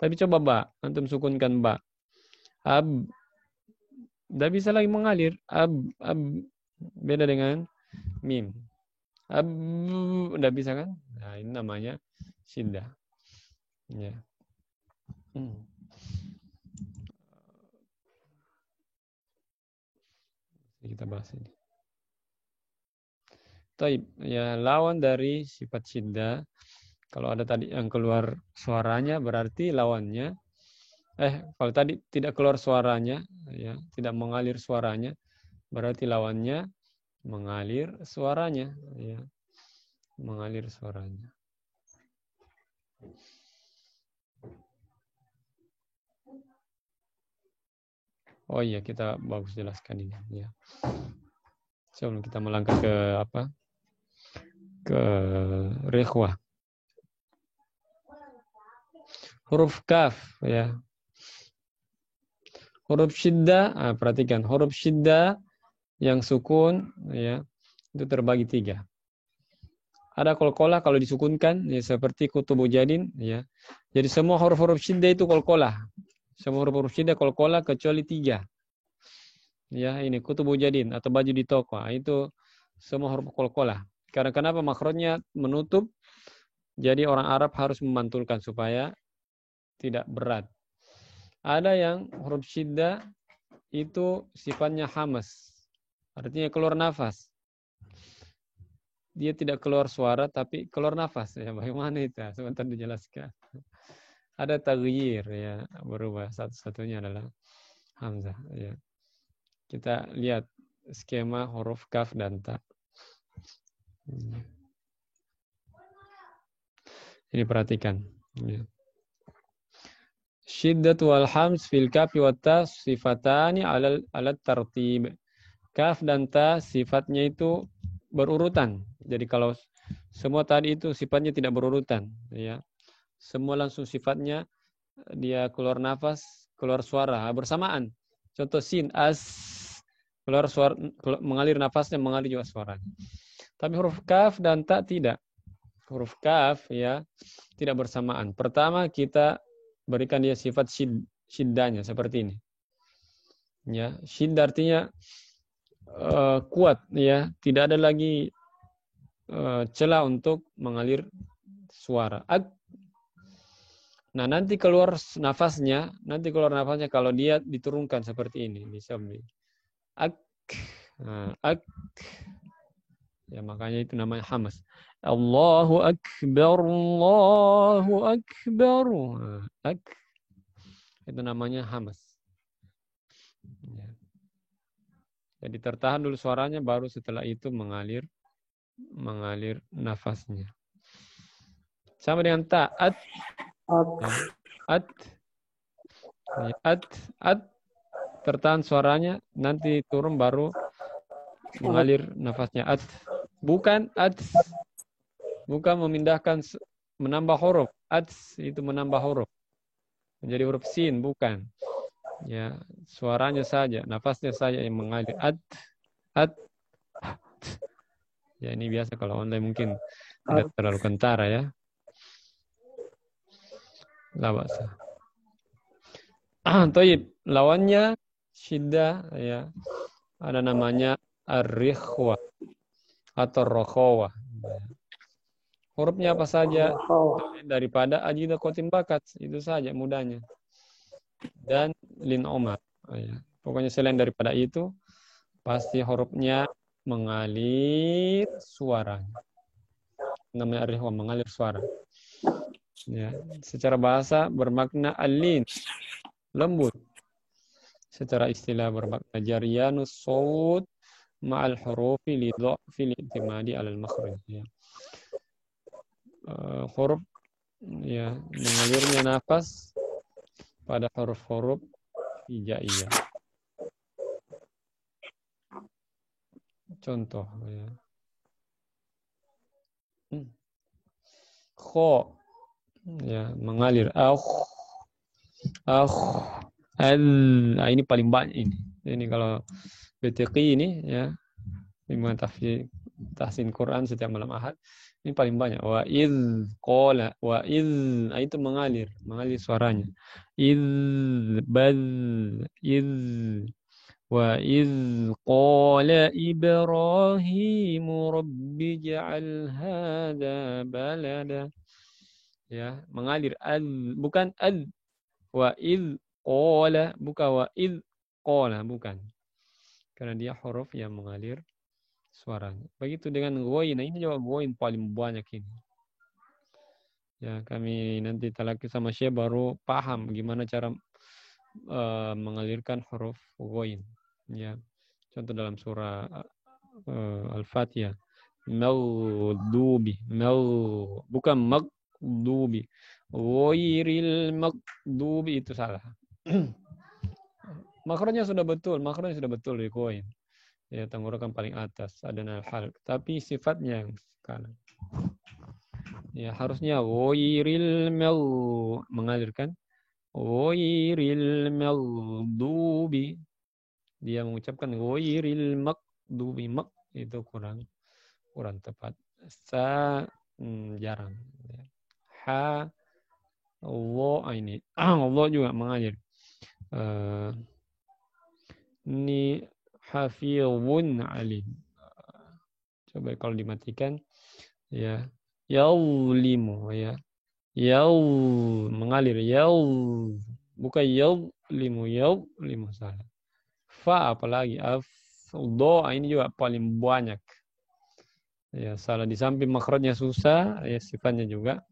tapi coba ba, antum sukunkan ba. Tidak bisa lagi mengalir. Beda dengan mim. Tidak bisa kan? Nah, ini namanya syiddah. Ya. Kita bahas ini. Taib, ya, lawan dari sifat syiddah. Kalau ada tadi yang keluar suaranya berarti lawannya kalau tadi tidak keluar suaranya, ya, tidak mengalir suaranya, berarti lawannya mengalir suaranya, ya, mengalir suaranya. Oh iya, kita bagus jelaskan ini, ya. Sebelum kita melangkah ke ke rikhwah. Huruf kaf, ya. Huruf syiddah, perhatikan, huruf syiddah yang sukun, ya, itu terbagi 3. Ada qalqalah kalau disukunkan, ya, seperti kutubu jadin, ya. Jadi semua huruf-huruf syiddah itu qalqalah. Semua huruf-huruf syiddah qalqalah kecuali 3. Ya, ini kutubu jadin atau baju di toko, itu semua huruf qalqalah. Karena kenapa? Makhrajnya menutup. Jadi orang Arab harus memantulkan supaya tidak berat. Ada yang huruf syiddah itu sifatnya hamas. Artinya keluar nafas. Dia tidak keluar suara tapi keluar nafas. Ya, bagaimana itu? Sebentar dijelaskan. Ada taghyir, ya, berubah. Satu-satunya adalah hamzah, ya. Kita lihat skema huruf kaf dan ta. Ini perhatikan, ya. Syiddatu wal hams fil kafi wat ta sifatani ala tartib. Kaf dan ta sifatnya itu berurutan. Jadi kalau semua tadi itu sifatnya tidak berurutan, ya. Semua langsung sifatnya dia keluar nafas, keluar suara bersamaan. Contoh sin, as, keluar suara, mengalir nafasnya, mengalir juga suaranya. Tapi huruf kaf dan ta tidak. Huruf kaf, ya, tidak bersamaan. Pertama kita berikan dia sifat syiddahnya seperti ini. Ya, syiddah artinya kuat, ya, tidak ada lagi celah untuk mengalir suara. Nah, nanti keluar nafasnya kalau dia diturunkan seperti ini, bisa ya, makanya itu namanya hamas. Allahu akbar, Allahu akbar. Itu namanya hamas. Ya. Jadi tertahan dulu suaranya, baru setelah itu mengalir nafasnya. Sama dengan ta, tertahan suaranya, nanti turun baru mengalir nafasnya. Bukan memindahkan, menambah huruf. Itu menambah huruf. Menjadi huruf sin, bukan. Ya, suaranya saja, nafasnya saja yang mengalir. Ya, ini biasa kalau online mungkin tidak terlalu kentara, ya. Labasa. Toib, lawannya syiddah, ya. Ada namanya ar-rikhwah atau rokhawah. Hurufnya apa saja daripada ajida kotin bakat, itu saja mudahnya. Dan lin omar. Ya. Pokoknya selain daripada itu, pasti hurufnya mengalir suaranya. Namanya ar-rikhwah, mengalir suara. Ya. Secara bahasa bermakna alin, lembut. Secara istilah bermakna jaryanus sawt ma'al hurufi li dha'fil i'timadi 'alal makhraj. Ya. Huruf ya, mengalirnya nafas pada huruf-huruf hijaiyah. Contoh ya. Kho ya, mengalir al. Ini paling banyak ini. Ini kalau BTQ ini ya, Bimbingan tahsin Quran setiap malam Ahad, ini paling banyak. Wa iz qala, wa iz, itu mengalir suaranya. Iz baz, iz, wa iz qala Ibrahim rabbi ja'al hadha balada. Ya, mengalir bukan wa iz qala, bukan wa iz qala, bukan. Karena dia huruf yang mengalir suaranya. Begitu dengan ghain. Nah, ini juga ghain paling banyak ini. Ya, kami nanti talaki sama Syekh baru paham gimana cara mengalirkan huruf ghain. Ya. Contoh dalam surah Al-Fatihah. Maghdubi, bukan maghdubi. Ghairil maghdubi, itu salah. Makhrajnya sudah betul di ghain. Ya, tenggorokan paling atas, adna al-halq, tapi sifatnya yang kanan. Ya, harusnya ghairil mengalirkan ghairil maghdubi. Dia mengucapkan ghairil maghdubi, itu kurang tepat. Jarang. Ha, Allah ini. Allah juga mengalir. Ini hafizun alim. Coba kalau dimatikan ya, yaulimu ya. Mengalir bukan yaulimu salah. Fa apalagi do, ini juga paling banyak. Ya, salah di samping makhrajnya susah, ya sifatnya juga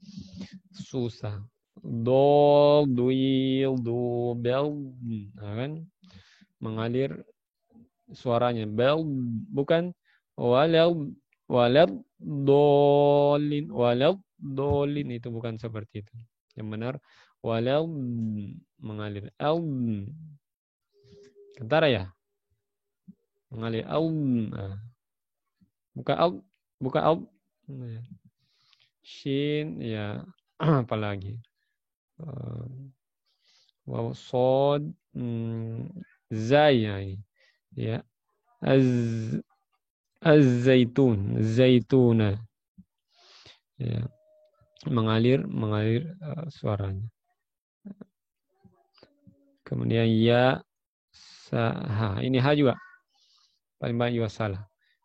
susah. Do, duil, du, bel, nah, kan? Mengalir suaranya bel, bukan walad dolin, itu bukan seperti itu. Yang benar walad mengalir kentara ya, mengalir bukan shin ya. Apalagi waw sod zai ya, zaituna ya, mengalir suaranya. Kemudian ya ini ha juga paling banyak juga salah.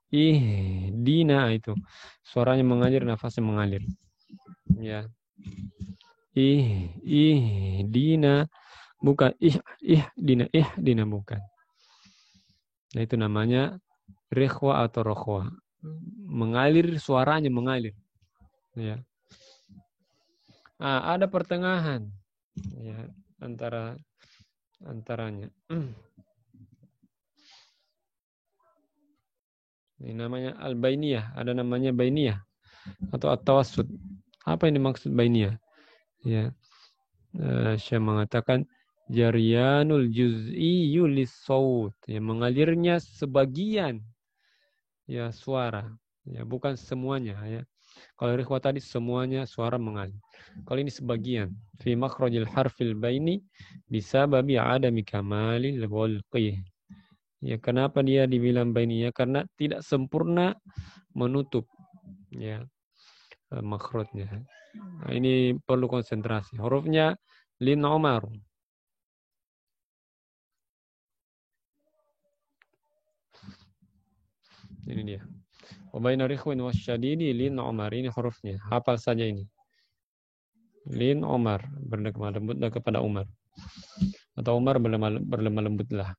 Dina, itu suaranya mengalir, nafasnya mengalir. Ya. Dina, bukan dina bukan. Nah, itu namanya rikhwa atau rokhwa. Mengalir, suaranya mengalir. Ya. Ada pertengahan ya antaranya. Ini namanya al-bainiyah, ada namanya bainiyah atau at-tawassut. Apa ini maksud bainiyah? Ya. Syekh mengatakan jaryanul juz'iyyu lis-shaut, ya, mengalirnya sebagian ya suara, ya bukan semuanya ya. Kalau rikhwah tadi semuanya suara mengalir. Kalau ini sebagian. Fi makhrajil harfil baini bisababi adami kamalil ghalqih. Ya, kenapa dia dibilang bainiyah? Karena tidak sempurna menutup ya makhrajnya. Nah, ini perlu konsentrasi. Hurufnya lin omar. Ini dia. Wa baina rikhwin wasyadidi lin Umar. Ini hurufnya. Hafal saja ini. Lin Umar. Berlemah lembutlah kepada Umar. Atau Umar berlemah lembutlah.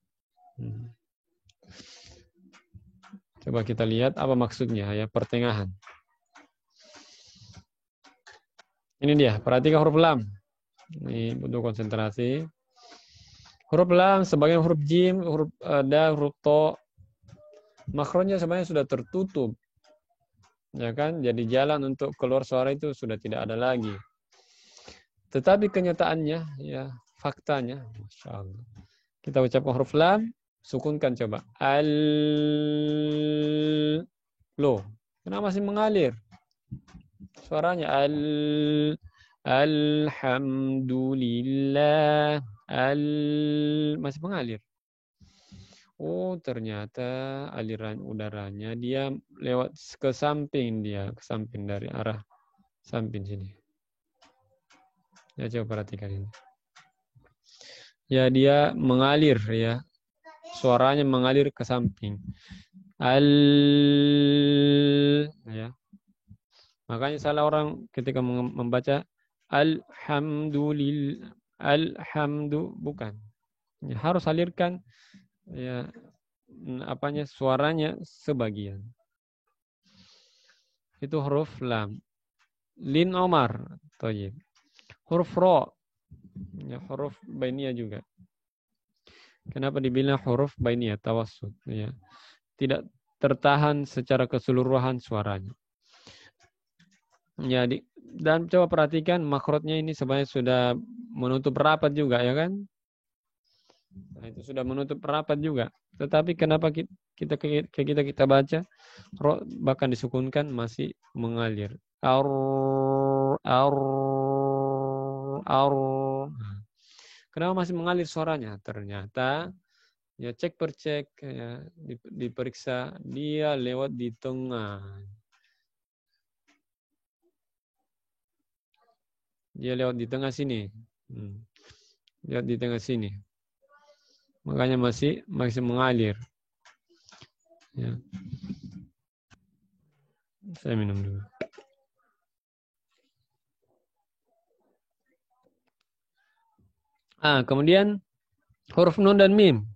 Coba kita lihat apa maksudnya ya, pertengahan. Ini dia, perhatikan huruf lam. Ini butuh konsentrasi. Huruf lam sebagai huruf jim, huruf da, huruf to. Makhrajnya sebenarnya sudah tertutup. Ya kan? Jadi jalan untuk keluar suara itu sudah tidak ada lagi. Tetapi kenyataannya ya, faktanya, Masya Allah. Kita ucapkan huruf lam, sukunkan coba. Loh, kenapa masih mengalir? Suaranya alhamdulillah, masih mengalir. Oh, ternyata aliran udaranya dia lewat ke samping dari arah samping sini. Ya, coba perhatikan ini. Ya, dia mengalir ya. Suaranya mengalir ke samping. Ya. Makanya salah orang ketika membaca alhamdulillah, bukan. Ya, harus alirkan ya suaranya sebagian. Itu huruf lam. Lin Omar, thayyib. Huruf ro. Ya, huruf bainiyah juga. Kenapa dibilang huruf bainiyah tawassut ya? Tidak tertahan secara keseluruhan suaranya. Ya, dan coba perhatikan makhrajnya ini sebenarnya sudah menutup rapat juga ya kan? Nah, itu sudah menutup rapat juga. Tetapi kenapa kita baca ro bahkan disukunkan masih mengalir. Kenapa masih mengalir suaranya? Ternyata ya cek per cek ya, diperiksa dia lewat di tengah. Dia lewat di tengah sini. Lihat di tengah sini. Makanya masih mengalir. Ya. Saya minum dulu. Kemudian huruf nun dan mim.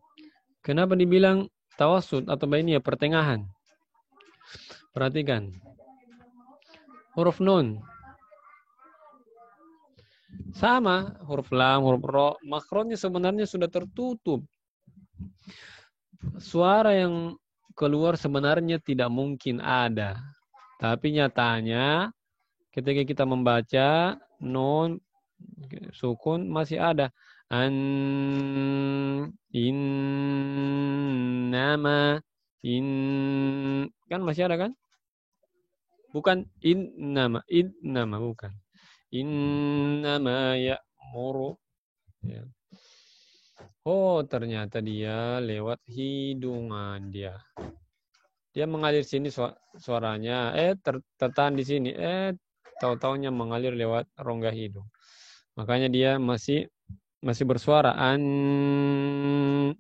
Kenapa dibilang tawassut atau bainiyah pertengahan? Perhatikan. Huruf nun sama, huruf lam, huruf ro, makhrajnya sebenarnya sudah tertutup. Suara yang keluar sebenarnya tidak mungkin ada. Tapi nyatanya ketika kita membaca nun sukun masih ada. Innama kan masih ada kan? Bukan innama bukan. Innama ya'muru. Ya. Oh, ternyata dia lewat hidungan dia. Dia mengalir sini suaranya, tertahan di sini, tahu-taunya mengalir lewat rongga hidung. Makanya dia masih bersuara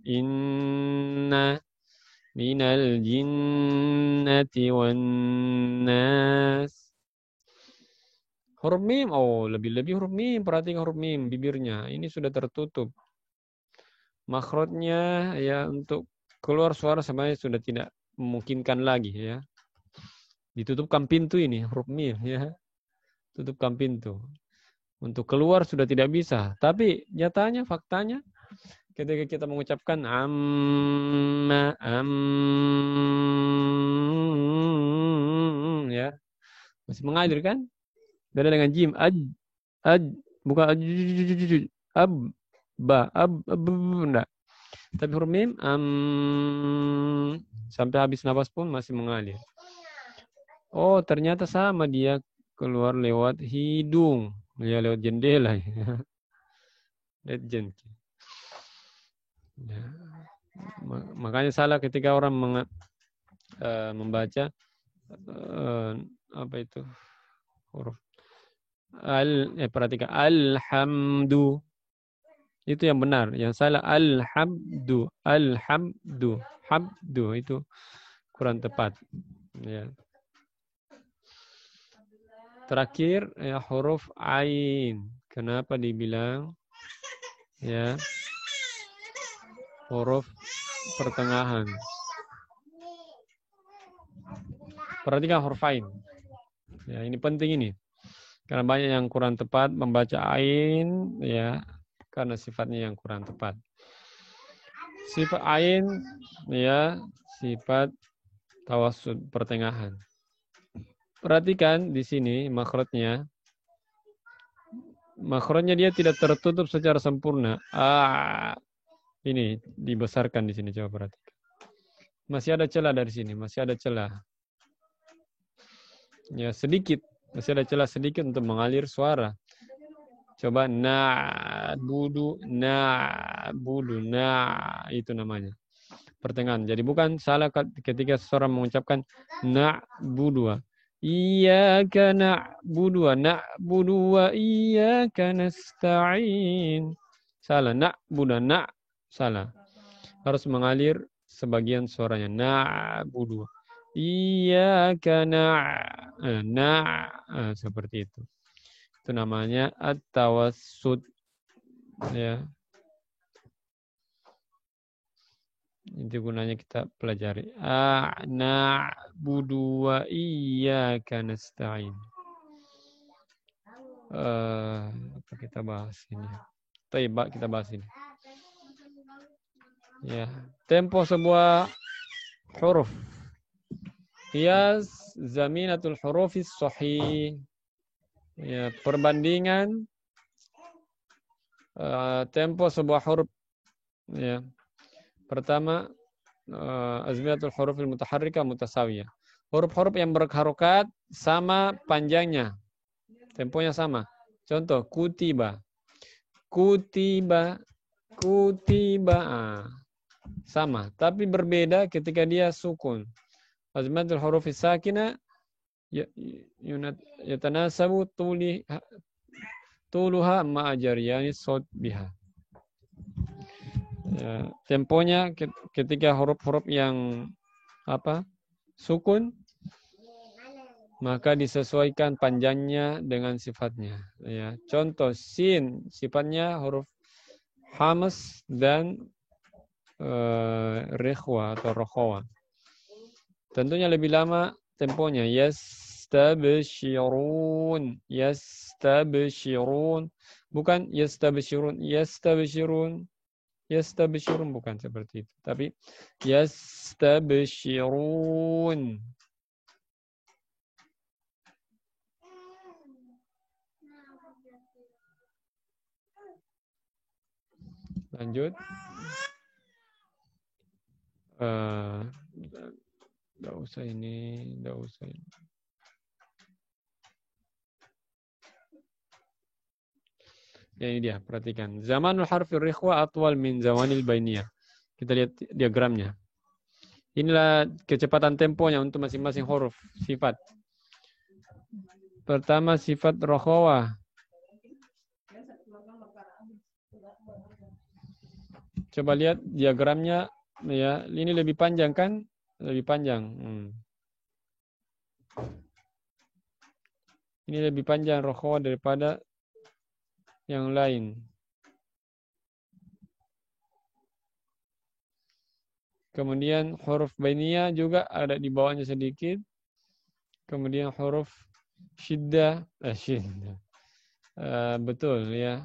inna minal jinnati wan nas. Huruf mim, lebih-lebih huruf mim, perhatikan huruf mim, bibirnya. Ini sudah tertutup. Makhrajnya ya untuk keluar suara sebenarnya sudah tidak memungkinkan lagi ya. Ditutupkan pintu ini, huruf mim ya. Tutupkan pintu. Untuk keluar sudah tidak bisa. Tapi nyatanya, faktanya, ketika kita mengucapkan ya, masih mengalir kan? Beda dengan jim, bukan enggak. Tapi huruf mim sampai habis nafas pun masih mengalir. Oh, ternyata sama dia keluar lewat hidung, ya lewat jendela. Lewat jendela. Ya. Makanya salah ketika orang membaca apa itu huruf perhatikan alhamdu, itu yang benar. Yang salah alhamdu, hamdu itu kurang tepat. Ya. Terakhir ya, huruf ain. Kenapa dibilang ya huruf pertengahan? Perhatikan huruf ain. Ya, ini penting ini. Karena banyak yang kurang tepat membaca ain ya karena sifatnya yang kurang tepat. Sifat ain ya sifat tawassud pertengahan. Perhatikan di sini makhrajnya. Makhrajnya dia tidak tertutup secara sempurna. Ini dibesarkan di sini, coba perhatikan. Masih ada celah dari sini, masih ada celah. Ya, sedikit, masih ada celah sedikit untuk mengalir suara. Coba na'budu, itu namanya. Pertengahan. Jadi bukan salah ketika seseorang mengucapkan na'budu. Iyyaka na'budu wa iyyaka nasta'in. Salah, na'budu, salah. Harus mengalir sebagian suaranya. Na'budu. Iyyaka seperti itu. Itu namanya at-tawassud. Ya. Itu gunanya kita pelajari. Na'budu wa iyyaka nasta'in. Apa kita bahas ini? Kita bahas ini. Ya, tempo sebuah huruf. Qiyas zaminatul hurufis sahih. Ya, perbandingan tempo sebuah huruf. Ya. Pertama, azminatul hurufil mutaharrika mutasawiyah. Huruf-huruf yang berharokat sama panjangnya. Temponya sama. Contoh, kutiba. Kutiba. Kutiba. Sama. Tapi berbeda ketika dia sukun. Azminatul hurufis sakinah yatanasabu tuluha ma'ajariyani sod biha. Ya, temponya ketika huruf-huruf yang sukun maka disesuaikan panjangnya dengan sifatnya. Ya, contoh sin sifatnya huruf hamas dan rekhwa atau rokhawa. Tentunya lebih lama temponya. Yastabshirun, yastabshirun, bukan yastabshirun, yastabshirun. Yastabshirun bukan seperti itu, tapi yastabshirun. Lanjut. Enggak usah ini, enggak usah ini. Ya, ini dia, perhatikan. Zamanul harfir rikhwa atwal min zamanil bainiyah. Kita lihat diagramnya. Inilah kecepatan temponya untuk masing-masing huruf, sifat. Pertama, sifat rokhawah. Coba lihat diagramnya. Ya, ini lebih panjang kan? Lebih panjang. Ini lebih panjang rokhawah daripada yang lain. Kemudian huruf bainiyah juga ada di bawahnya sedikit. Kemudian huruf syiddah, betul ya.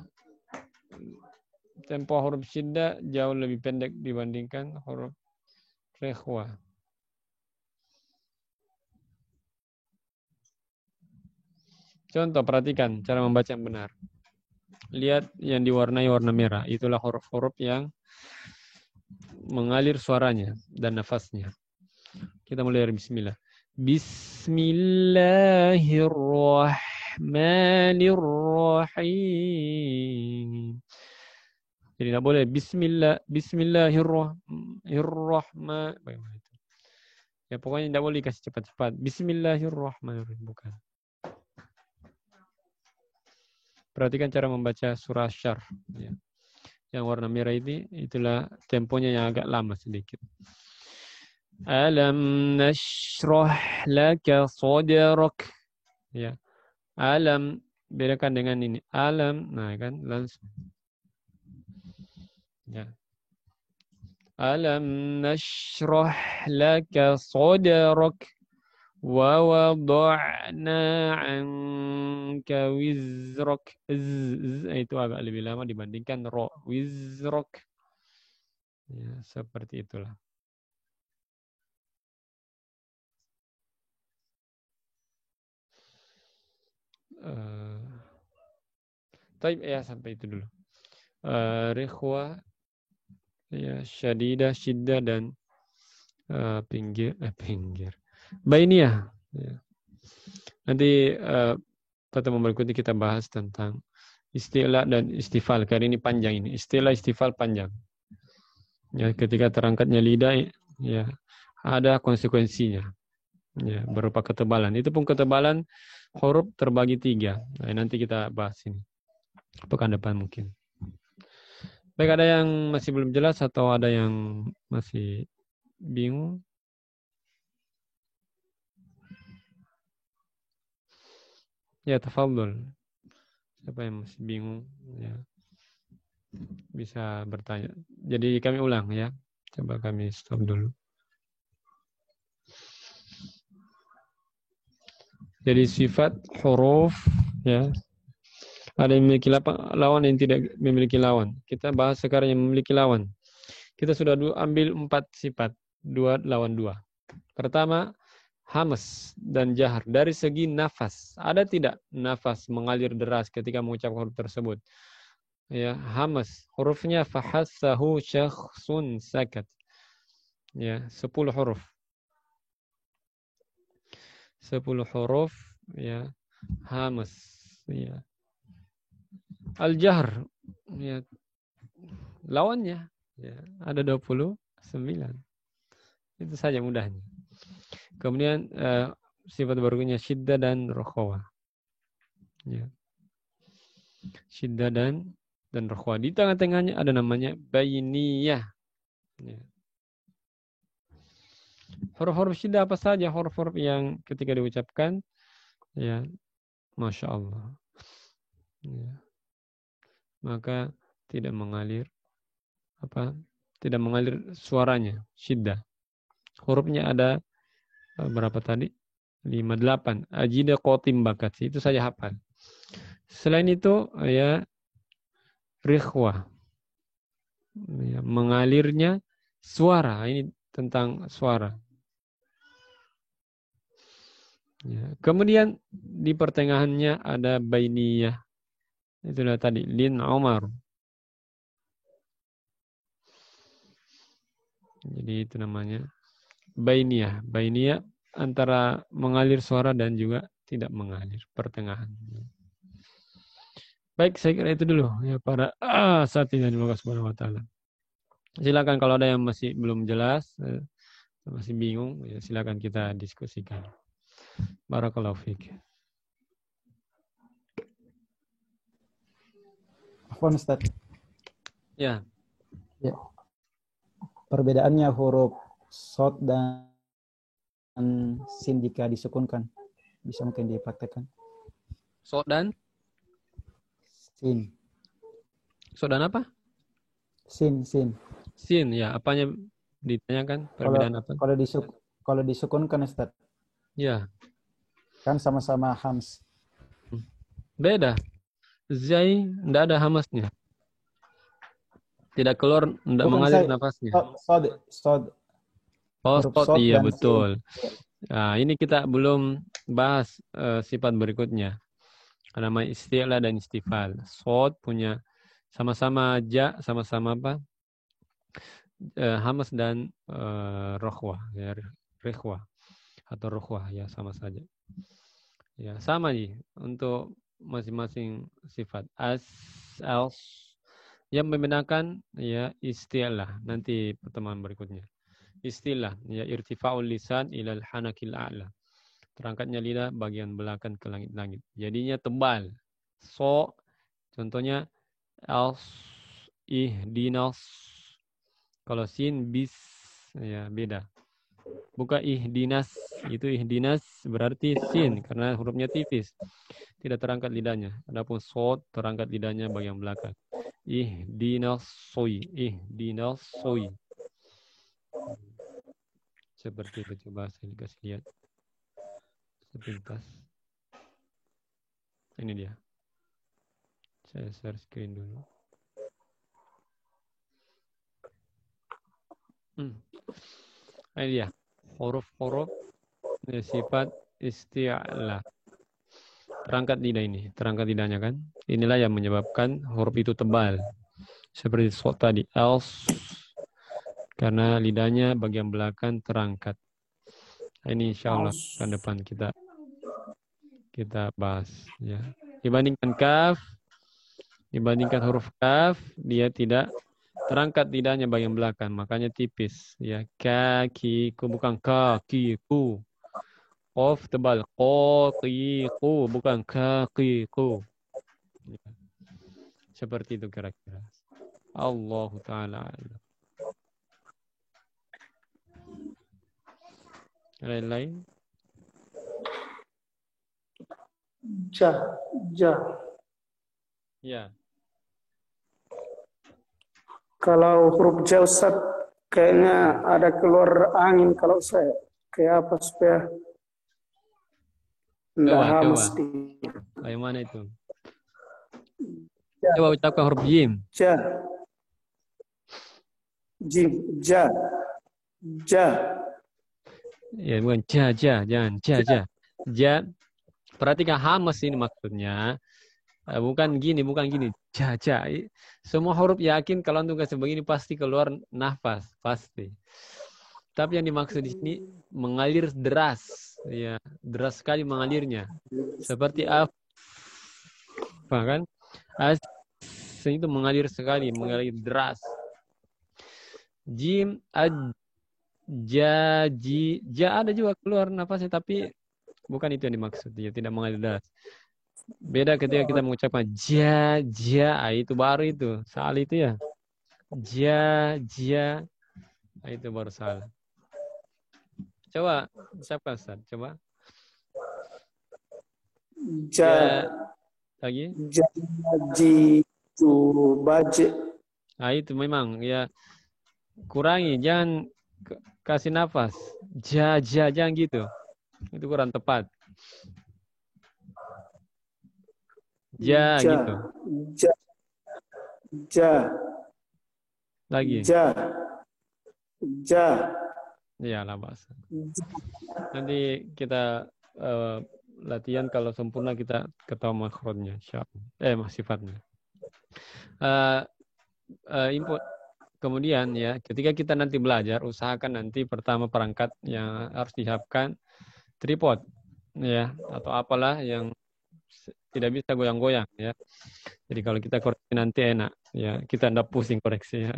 Tempo huruf syiddah jauh lebih pendek dibandingkan huruf rekhwa. Contoh, perhatikan cara membaca yang benar. Lihat yang diwarnai warna merah. Itulah huruf-huruf yang mengalir suaranya dan nafasnya. Kita mulai dari bismillah. Bismillahirrahmanirrahim. Jadi tidak boleh bismillahirrahmanirrahim. Bagaimana itu? Ya pokoknya tidak boleh kasih cepat-cepat. Bismillahirrahmanirrahim. Bukan. Perhatikan cara membaca surah Asy-Syarh. Ya. Yang warna merah ini, itulah temponya yang agak lama sedikit. Alam nashrah laka sadrak. Ya. Alam bedakan dengan ini. Alam, nah kan langsung. Ya. Alam nashrah laka sadrak wa wada'na 'anka wizrak. Itu agak lebih lama dibandingkan ro. Wizrak. Ya, seperti itulah. Tapi ya sampai itu dulu. Rikhwa, ya syadidah, syiddah dan pinggir. Bainiyah. Ya. Nanti pertemuan berikutnya kita bahas tentang istilah dan istifal. Karena ini panjang ini. Istilah istifal panjang. Ya, ketika terangkatnya lidah, ya ada konsekuensinya. Ya, berupa ketebalan. Itu pun ketebalan huruf terbagi 3. Nah, nanti kita bahas ini. Pekan depan mungkin. Baik, ada yang masih belum jelas atau ada yang masih bingung? Ya, tafadhol. Siapa yang masih bingung, ya bisa bertanya. Jadi kami ulang ya. Coba kami stop dulu. Jadi sifat huruf ya. Ada yang memiliki lawan, yang tidak memiliki lawan. Kita bahas sekarang yang memiliki lawan. Kita sudah ambil 4 sifat, 2 lawan 2. Pertama, hamas dan jahar. Dari segi nafas, ada tidak nafas mengalir deras ketika mengucapkan huruf tersebut? Ya, hamas. Hurufnya fahassahu syakhsun sakat. Ya, 10 huruf. 10 huruf ya, hamas ya. Al-jahr ya, lawannya ya, ada 29. Itu saja mudahnya. Kemudian sifat berikutnya syiddah dan rokhawah. Ya. Syiddah dan rokhawah. Di tengah-tengahnya ada namanya bainiyah. Ya. Huruf-huruf syiddah apa saja? Huruf-huruf yang ketika diucapkan ya, Masya Allah. Ya. Maka tidak mengalir tidak mengalir suaranya, syiddah. Hurufnya ada berapa tadi? 58. Ajida qatim bakat. Itu saja hafal. Selain itu ya rikhwah. Ya, mengalirnya suara. Ini tentang suara. Ya. Kemudian di pertengahannya ada bainiyah. Itulah tadi lin Umar. Jadi itu namanya bainiyah. Bainiyah antara mengalir suara dan juga tidak mengalir, pertengahan. Baik, saya kira itu dulu ya para asatidzah dari Allah Subhanahu wa taala. Silakan kalau ada yang masih belum jelas, masih bingung, ya silakan kita diskusikan. Barakallahu fiik. Afwan Ustaz. Ya. Ya. Perbedaannya huruf shad dan sin jika disukunkan. Bisa mungkin dipraktekkan. Shad dan sin. Shad dan apa? Sin. Sin, ya. Apanya ditanyakan? Perbedaan apa? Kalau disukunkan Ustaz. Ya. Kan sama-sama hams. Beda. Zai enggak ada hamasnya. Tidak keluar, enggak mengalir nafasnya. Sod. Oh, sod, iya betul. Nah, ini kita belum bahas sifat berikutnya. Nama istilah dan istifal. Sod punya sama-sama ja, sama-sama apa? Hamas dan rokhwah, ya, rikhwah atau rokhwah, ya sama saja. Ya, sama nih untuk masing-masing sifat. Yang membedakan ya istilah nanti pertemuan berikutnya. Istilah ya irtifa'ul lisan ilal hanakil a'la. Terangkatnya lidah bagian belakang ke langit-langit. Jadinya tebal. So contohnya ihdinas. Kalau sin bis ya beda. Bukan ihdinas. Itu ihdinas berarti sin karena hurufnya tipis. Tidak terangkat lidahnya. Adapun shod terangkat lidahnya bagian belakang. Ihdinas soy. Ihdinas soy. Seperti itu, coba saya kasih lihat sepintas. Ini dia. Saya share screen dulu. Ini dia. Huruf-huruf sifat isti'la. Terangkat lidah ini. Terangkat lidahnya kan. Inilah yang menyebabkan huruf itu tebal. Seperti shod tadi. Els. Karena lidahnya bagian belakang terangkat. Ini insya Allah kan depan kita bahas. Ya. Dibandingkan kaf, dibandingkan huruf kaf, dia tidak terangkat lidahnya bagian belakang, makanya tipis. Ya, kakiku bukan kakiku. Qaf tebal, qaqiku bukan kakiku. Ya. Seperti itu kira-kira. Allahu ta'ala alam. Lain-lain? Ja. Ya. Kalau huruf ja Ustaz, kayaknya ada keluar angin kalau saya. Kayak apa supaya enggak hamas di Kayak mana itu? Coba ucapkan huruf jim. ja. Jim, ja. Ya, bukan jangan ja. Perhatikan hamas ini maksudnya. Bukan gini. Ja. Semua huruf yakin kalau antum kasih begini pasti keluar nafas, pasti. Tapi yang dimaksud di sini mengalir deras, ya, deras sekali mengalirnya. Seperti af, kan? As itu mengalir sekali, mengalir deras. Jim, ja ada juga keluar nafasnya, tapi bukan itu yang dimaksud, ya, tidak mengalir deras. Beda ketika kita mengucapkan ja, itu baru itu salah itu ya. Ja, itu baru salah. Coba ucapkan Ustaz, coba. Ja. Lagi? Jaji tu baje. Nah, itu memang ya kurangi, jangan kasih nafas. Jangan gitu. Itu kurang tepat. Gitu. Ja. Lagi. Ja. Ya, lah bahasa. Nanti kita latihan kalau sempurna kita ketahui makhrajnya, insyaallah. Sifatnya. Input. Kemudian ya, ketika kita nanti belajar, usahakan nanti pertama perangkat yang harus disiapkan tripod, ya, atau apalah yang tidak bisa goyang-goyang, ya. Jadi kalau kita koreksi nanti enak, ya, kita tidak pusing koreksi, ya.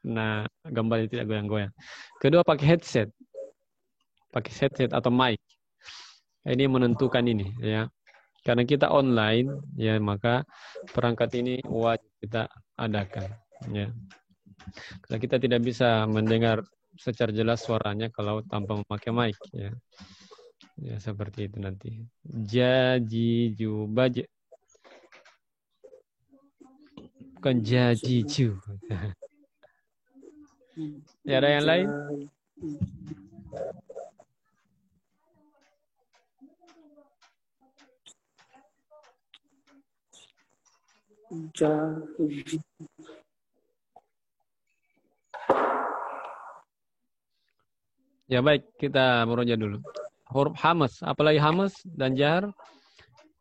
Nah, gambarnya tidak goyang-goyang. Kedua, pakai headset atau mic. Ini menentukan ini, ya. Karena kita online, ya, maka perangkat ini wajib kita adakan, ya. Karena kita tidak bisa mendengar secara jelas suaranya kalau tanpa memakai mic, ya. Ya, seperti itu nanti. Jajiju baje. Bukan jajiju. Ya, ada yang lain? Ya, baik, kita merujuk dulu. Huruf hamas, apalagi hamas dan jar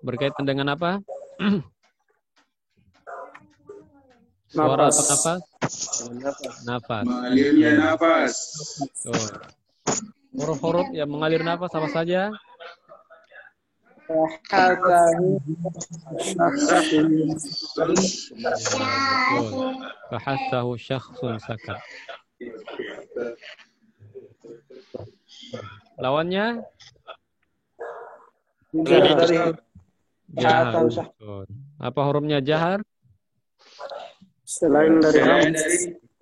berkaitan dengan apa? Suara atau nafas? Nafas. Mengalirnya nafas. Huruf-huruf yang mengalir nafas apa saja? Fahassahu syakhsun sakat. Lawannya? Jahar. Apa hurufnya jahar? Selain dari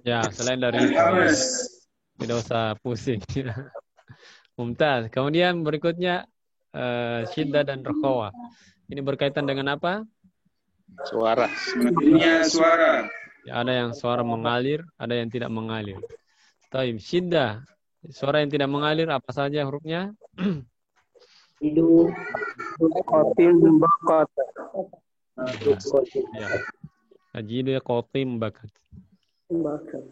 Ya, selain dari itu. Tidak usah pusing. Mumtaz. Kemudian berikutnya syiddah dan rukhawa. Ini berkaitan dengan apa? Suara. Semakinnya suara. Ya, ada yang suara mengalir, ada yang tidak mengalir. Taib, syiddah. Suara yang tidak mengalir apa saja hurufnya? Hidu. Qatim bakat. Ya. Ajidu qatim bakat. Bakat.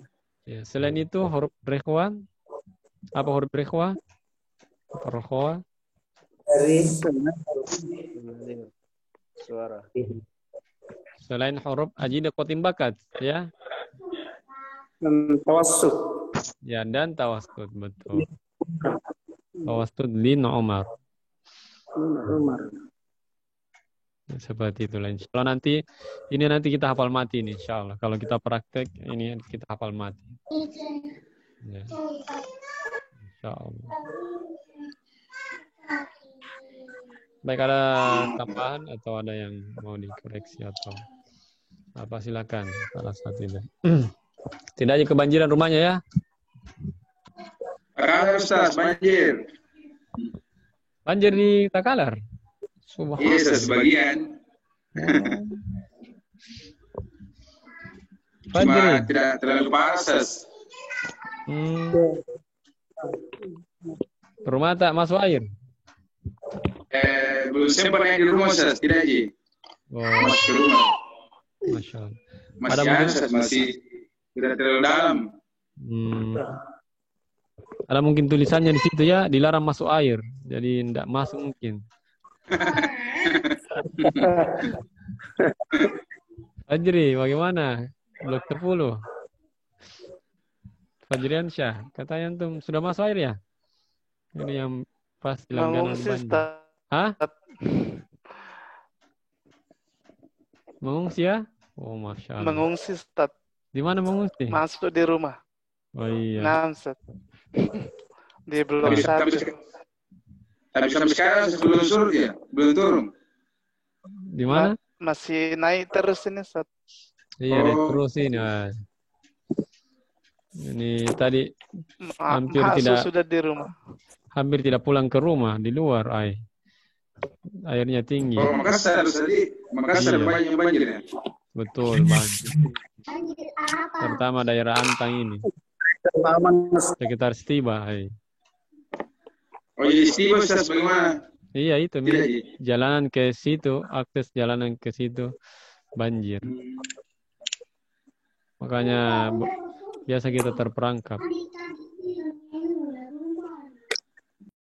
Ya, selain itu huruf rekhwa. Apa huruf rekhwa? Apa rukhawa? Suara. Selain huruf ajidu qatim bakat, ya. Dan tawassut. Ya, dan tawassut, betul. Tawassut lin Umar. Umar. Seperti itulah. Insyaallah nanti kita hafal mati nih insyaallah. Kalau kita praktek ini kita hafal mati. Ya. Insyaallah. Baik, ada tambahan atau ada yang mau dikoreksi atau apa, silakan salah satu itu. Tidak aja kebanjiran rumahnya ya. Takalar Ustaz, banjir. Banjir di Takalar. Iya, sebagian. Cuma Banjir. tidak terlalu parah, Ustaz. Rumah tak masuk air. Belum sempat naik di rumah, Ustaz. Tidak, Ji. Oh, Masih ke rumah. Masya Allah. Masih Ada mungkin- Ustaz, masih tidak terlalu dalam. Ada mungkin tulisannya di situ ya, dilarang masuk air. Jadi tidak masuk mungkin. Fajri, bagaimana? Blok 10. Fajrian Syah, katanya antum sudah masuk air ya? Ini yang pas di langganan Mengungsi, banjir. Ustaz. Hah? Mengungsi ya? Oh, Masya Allah. Mengungsi, Ustaz. Di mana mengungsi? Masuk di rumah. Oh iya. Nah, Ustaz. Di blok Tapi 1. sampai sekarang belum surut ya? Belum turun? Di mana? Masih naik terus ini, Ustaz. Iya, terusin ya. Ini tadi hampir tidak sudah di rumah. hampir tidak pulang ke rumah, di luar airnya tinggi. Oh, Makassar tadi. Makassar Iya. banyak banjir ya? Betul banget. Terutama daerah Antang ini, sekitar Stiba. Oh, jadi Steve, Ustaz, bagaimana? Iya itu, Tidak, Ji. jalanan ke situ, akses jalanan ke situ banjir. Makanya biasa kita terperangkap.